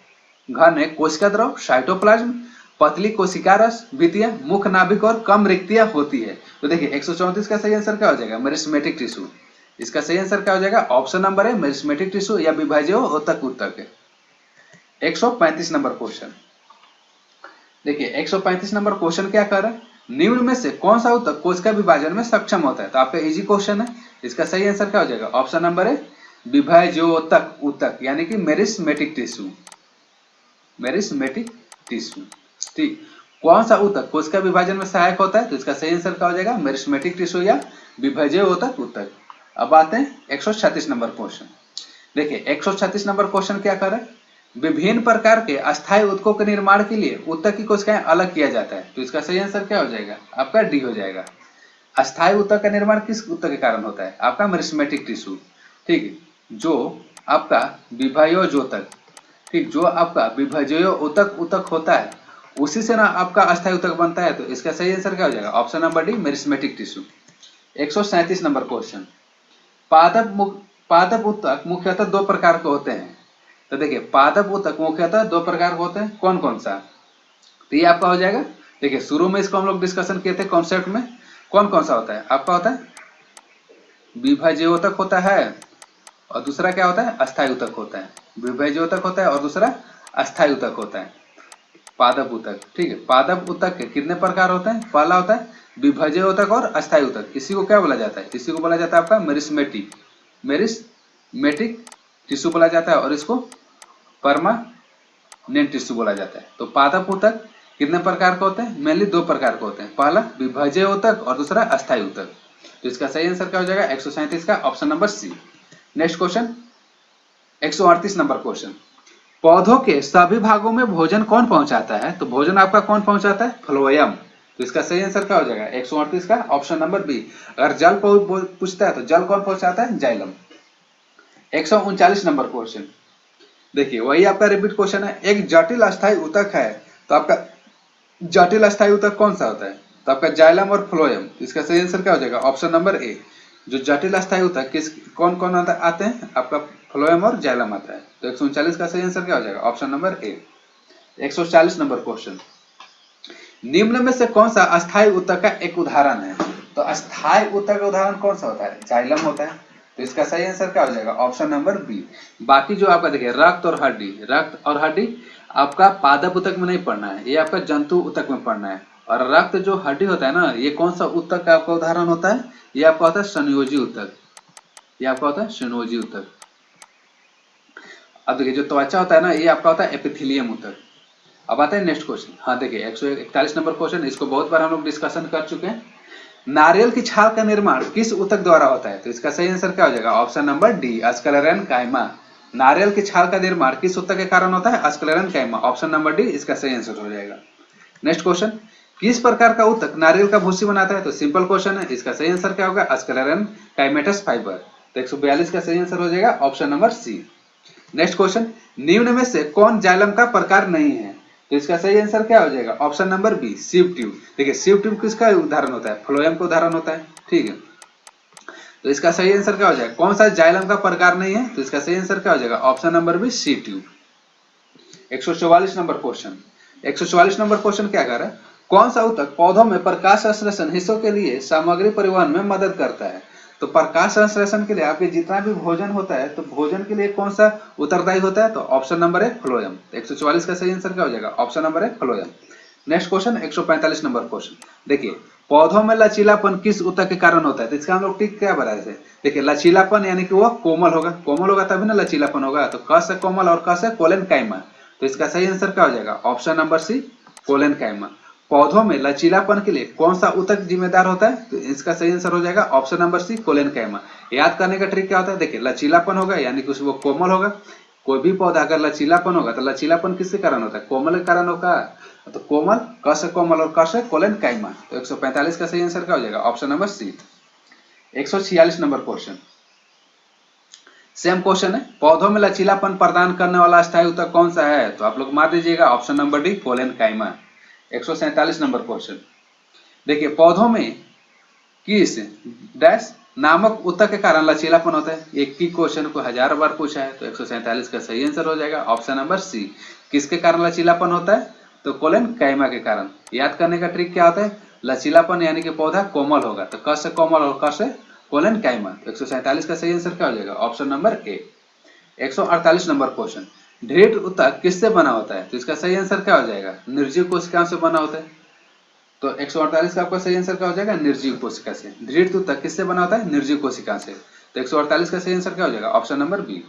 घने कोशिका द्रव, साइटोप्लाज्म, पतली कोशिका रस, भित्तियां, मुख नाभिक और कम रिक्तियां होती है। तो देखिए 134 का सही आंसर क्या हो जाएगा? Meristematic tissue. इसका सही आंसर क्या हो जाएगा? ऑप्शन नंबर है मेरिस्मेटिक टिश्यू या विभाज्य ऊतक ऊतक है। 135 नंबर क्वेश्चन देखिए, 135 नंबर क्वेश्चन क्या कर रहा है? निम्न में से कौन सा ऊतक कोशिका विभाजन में सक्षम होता है? तो आपका इजी क्वेश्चन है। इसका सही आंसर क्या हो जाएगा? ऑप्शन नंबर है विभाज्योतक ऊतक यानी कि मेरिस्मेटिक टिश्यू, मेरिस्मेटिक टिश्यू। ठीक, कौन सा ऊतक कोशिका विभाजन में सहायक होता है? तो इसका सही आंसर क्या हो जाएगा? मेरिस्मेटिक टिश्यू या विभाज्योतक ऊतक। अब आते हैं 136 नंबर क्वेश्चन देखिए, 136 नंबर क्वेश्चन क्या कर रहा है? विभिन्न प्रकार के अस्थायी ऊतकों के निर्माण के लिए ऊतक की कोशिकाएं अलग किया जाता है। तो इसका सही आंसर क्या हो जाएगा? आपका डी हो जाएगा। अस्थायी ऊतक का निर्माण किस ऊतक के कारण होता है? आपका मेरिस्मेटिक टिश्यू। ठीक है, जो आपका विभाज्योतक, ठीक, जो आपका विभाज्य ऊतक होता है उसी से ना आपका अस्थायी ऊतक बनता है। तो इसका सही आंसर क्या हो जाएगा? Option number D, meristematic tissue. 137 number question पादप ऊतक मुख्यतः दो प्रकार के होते हैं। तो देखिए पादप ऊतक मुख्यतः दो प्रकार के होते हैं, कौन कौन सा? तो ये आपका हो जाएगा, देखिए शुरू में इसको हम लोग डिस्कशन किए थे कॉन्सेप्ट में, कौन कौन सा होता है? आपका होता है विभाज्य ऊतक होता है और दूसरा क्या होता है? अस्थायी ऊतक होता है। विभाज्य ऊतक होता है और दूसरा अस्थायी ऊतक होता है, पादप ऊतक। ठीक है, पादप ऊतक के कितने प्रकार होते हैं? पहला होता है विभाज्य ऊतक और अस्थायी ऊतक। इसी को क्या बोला जाता है? इसी को बोला जाता है आपका मेरिस्मेटिक टिश्यू बोला जाता है और इसको परमानेंट टिश्यू बोला जाता है। तो पादप ऊतक कितने प्रकार के होते हैं? मेनली दो प्रकार के होते हैं, पहला विभाज्य ऊतक और दूसरा अस्थायी ऊतक। तो इसका सही आंसर क्या हो जाएगा? 137 का option number C. Next question 138 number question, पौधों के सभी भागों में भोजन कौन पहुंचाता है? तो भोजन आपका कौन पहुंचाता है? फ्लोएम। तो इसका सही आंसर क्या हो जाएगा? 138 का ऑप्शन नंबर बी। अगर जल पूछता है तो जल कौन पहुंचाता है? जाइलम। 139 नंबर क्वेश्चन देखिए, वही आपका रिपीट क्वेश्चन है। एक जटिल अस्थायी ऊतक है, तो आपका जटिल अस्थायी ऊतक कौन सा होता है? तो आपका जाइलम और फ्लोएम। इसका सही आंसर क्या हो जाएगा? Option number A. जो जटिल अस्थायी ऊतक किस कौन कौन आते हैं? आपका फ्लोएम और जाइलम आता है। तो 139 का सही आंसर क्या हो जाएगा? Option number A. 140 number question, निम्न में से कौन सा अस्थायी ऊतक का एक उदाहरण है? तो अस्थायी ऊतक का उदाहरण कौन सा होता है? जाइलम होता है। तो इसका सही आंसर क्या हो जाएगा? Option number B. बाकी जो आपका देखिए रक्त और हड्डी आपका पादप ऊतक में नहीं पढ़ना है, ये आपका जंतु ऊतक में पढ़ना है। और रक्त जो हड्डी होता है ना, ये कौन सा ऊतक का आपका उदाहरण होता है? ये आपका होता है संयोजी ऊतक। ये आपका होता है संयोजी ऊतक। अब देखिए जो त्वचा होता है ना, ये आपका होता है एपिथेलियम ऊतक। अब आता है नेक्स्ट क्वेश्चन। हाँ देखिए 141 नंबर क्वेश्चन, इसको बहुत बार हम लोग डिस्कशन कर चुके हैं। नारियल की छाल का निर्माण किस ऊतक द्वारा होता है? तो इसका सही आंसर क्या हो जाएगा? Option number D, sclerenchyma. नारियल की छाल का निर्माण किस ऊतक के कारण होता है? स्क्लेरेन्काइमा। ऑप्शन नंबर डी इसका सही आंसर हो जाएगा। नेक्स्ट क्वेश्चन, किस प्रकार का ऊतक नारियल का भूसी बनाता है? तो सिंपल क्वेश्चन है, इसका सही आंसर क्या होगा? Sclerenchymatous fibre. तो 142 का सही आंसर हो जाएगा option number C. Next question, निम्न में से कौन जाइलम का प्रकार नहीं है? तो इसका सही आंसर क्या हो जाएगा? Option number B, sieve tube. देखिए सीव ट्यूब किसका उदाहरण होता है? फ्लोएम का उदाहरण होता है। ठीक है, तो इसका सही आंसर क्या हो जाएगा? कौन सा जाइलम का प्रकार नहीं है? तो इसका सही आंसर क्या हो जाएगा? Option number B, sieve tube. 144 number question 144 number question क्या कर रहा है? कौन सा ऊतक पौधों में प्रकाश संश्लेषण हिस्सों के लिए सामग्री परिवहन में मदद करता है? तो प्रकाश संश्लेषण के लिए आपके जितना भी भोजन होता है, तो भोजन के लिए कौन सा उत्तरदायी होता है? तो ऑप्शन नंबर है फ्लोएम। 144 का सही आंसर क्या हो जाएगा? ऑप्शन नंबर है phloem. Next question 145 number question देखिए, पौधों में लचीलापन किस ऊतक के कारण होता है? तो इसका हम लोग टिक क्या बना देते हैं? देखिए लचीलापन यानी कि वो कोमल होगा, कोमल होगा तभी ना लचीलापन होगा। तो क से कोमल और क से कोलेनकाइमा। तो इसका सही आंसर क्या हो जाएगा? Option number C collenchyma. पौधों में लचीलापन के लिए कौन सा ऊतक जिम्मेदार होता है? तो इसका सही आंसर हो जाएगा ऑप्शन नंबर सी कोलेनकाइमा। याद करने का ट्रिक क्या होता है? देखिए लचीलापन होगा यानी कि वो कोमल होगा। कोई भी पौधा अगर लचीलापन होगा तो लचीलापन किसके कारण होता है? कोमल के कारण होगा। तो कोमल, क से कोमल और क से कोलेनकाइमा। तो 145 का सही आंसर क्या हो जाएगा? Option number C. 146 number question, same question है। पौधों में लचीलापन प्रदान करने वाला स्थायी ऊतक कौन सा है? तो आप लोग मार दीजिएगा option number D collenchyma. 147 number question, देखिए पौधों में किस डैश नामक ऊतक के कारण लचीलापन होता है? एक ही क्वेश्चन को 1000 बार पूछा है। तो 147 का सही आंसर हो जाएगा ऑप्शन नंबर सी। किसके कारण लचीलापन होता है? तो कोलेनकाइमा के कारण। याद करने का ट्रिक क्या होता है? लचीलापन यानी कि पौधा कोमल होगा। तो क से कोमल और क से कोलेनकाइमा। तो 147 का सही आंसर क्या हो जाएगा? Option number A. 148 number question, ढीठ ऊतक किससे बना होता है? तो इसका सही आंसर क्या हो जाएगा? निर्जीव कोशिकाओं से बना होता है। तो 148 का आपका सही आंसर क्या हो जाएगा? निर्जीव कोशिका से। ढीठ ऊतक किससे बना होता है? निर्जीव कोशिका से। तो 148 का सही आंसर क्या हो जाएगा? Option number B.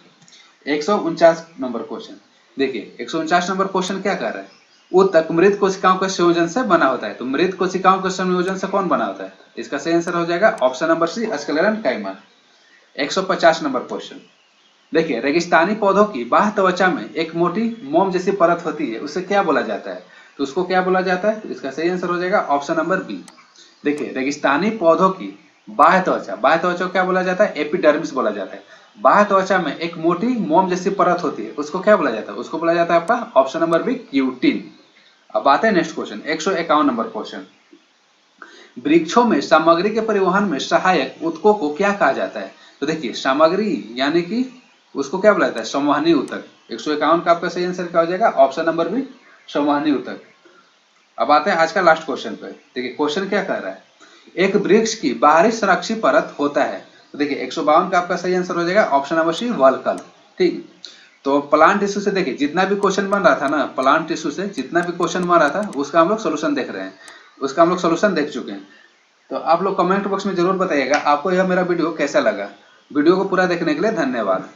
149 number question, देखिए 149 नंबर क्वेश्चन क्या कर रहा है? ऊतक मृत कोशिकाओं के संयोजन से बना होता है। तो मृत कोशिकाओं के संयोजन से कौन बना होता है? इसका सही आंसर हो जाएगा option number C sclerenchyma. 150 number question, देखिए रेगिस्तानी पौधों की बाह्य त्वचा में एक मोटी मोम जैसी परत होती है, उसे क्या बोला जाता है? तो उसको क्या बोला जाता है? तो इसका सही आंसर हो जाएगा ऑप्शन नंबर बी। देखिए रेगिस्तानी पौधों की बाह्य त्वचा को क्या बोला जाता है? एपिडर्मिस बोला जाता है। बाह्य त्वचा में एक मोटी मोम जैसी परत होती है, उसको क्या बोला जाता है? उसको बोला जाता है आपका ऑप्शन नंबर बी क्यूटिन। अब आते हैं नेक्स्ट क्वेश्चन, 151 नंबर क्वेश्चन, वृक्षों में सामग्री के परिवहन में सहायक ऊतकों को क्या कहा जाता है? तो देखिए सामग्री यानी कि उसको क्या बोला जाता है? संवहनी ऊतक। 151 का आपका सही आंसर क्या हो जाएगा? ऑप्शन नंबर बी संवहनी ऊतक। अब आते हैं आज का लास्ट क्वेश्चन पे। देखिए क्वेश्चन क्या कह रहा है? एक वृक्ष की बाहरी संरक्षी परत होता है। तो देखिए 152 का आपका सही आंसर हो जाएगा ऑप्शन नंबर सी वल्कल। ठीक, तो प्लांट टिश्यू से देखिए जितना भी क्वेश्चन बन रहा था ना, प्लांट टिश्यू से जितना भी क्वेश्चन बन रहा था उसका हम लोग सोल्यूशन देख रहे हैं, उसका हम लोग सोल्यूशन देख चुके हैं। तो आप लोग कमेंट बॉक्स में जरूर बताइएगा आपको यह मेरा वीडियो कैसा लगा। वीडियो को पूरा देखने के लिए धन्यवाद।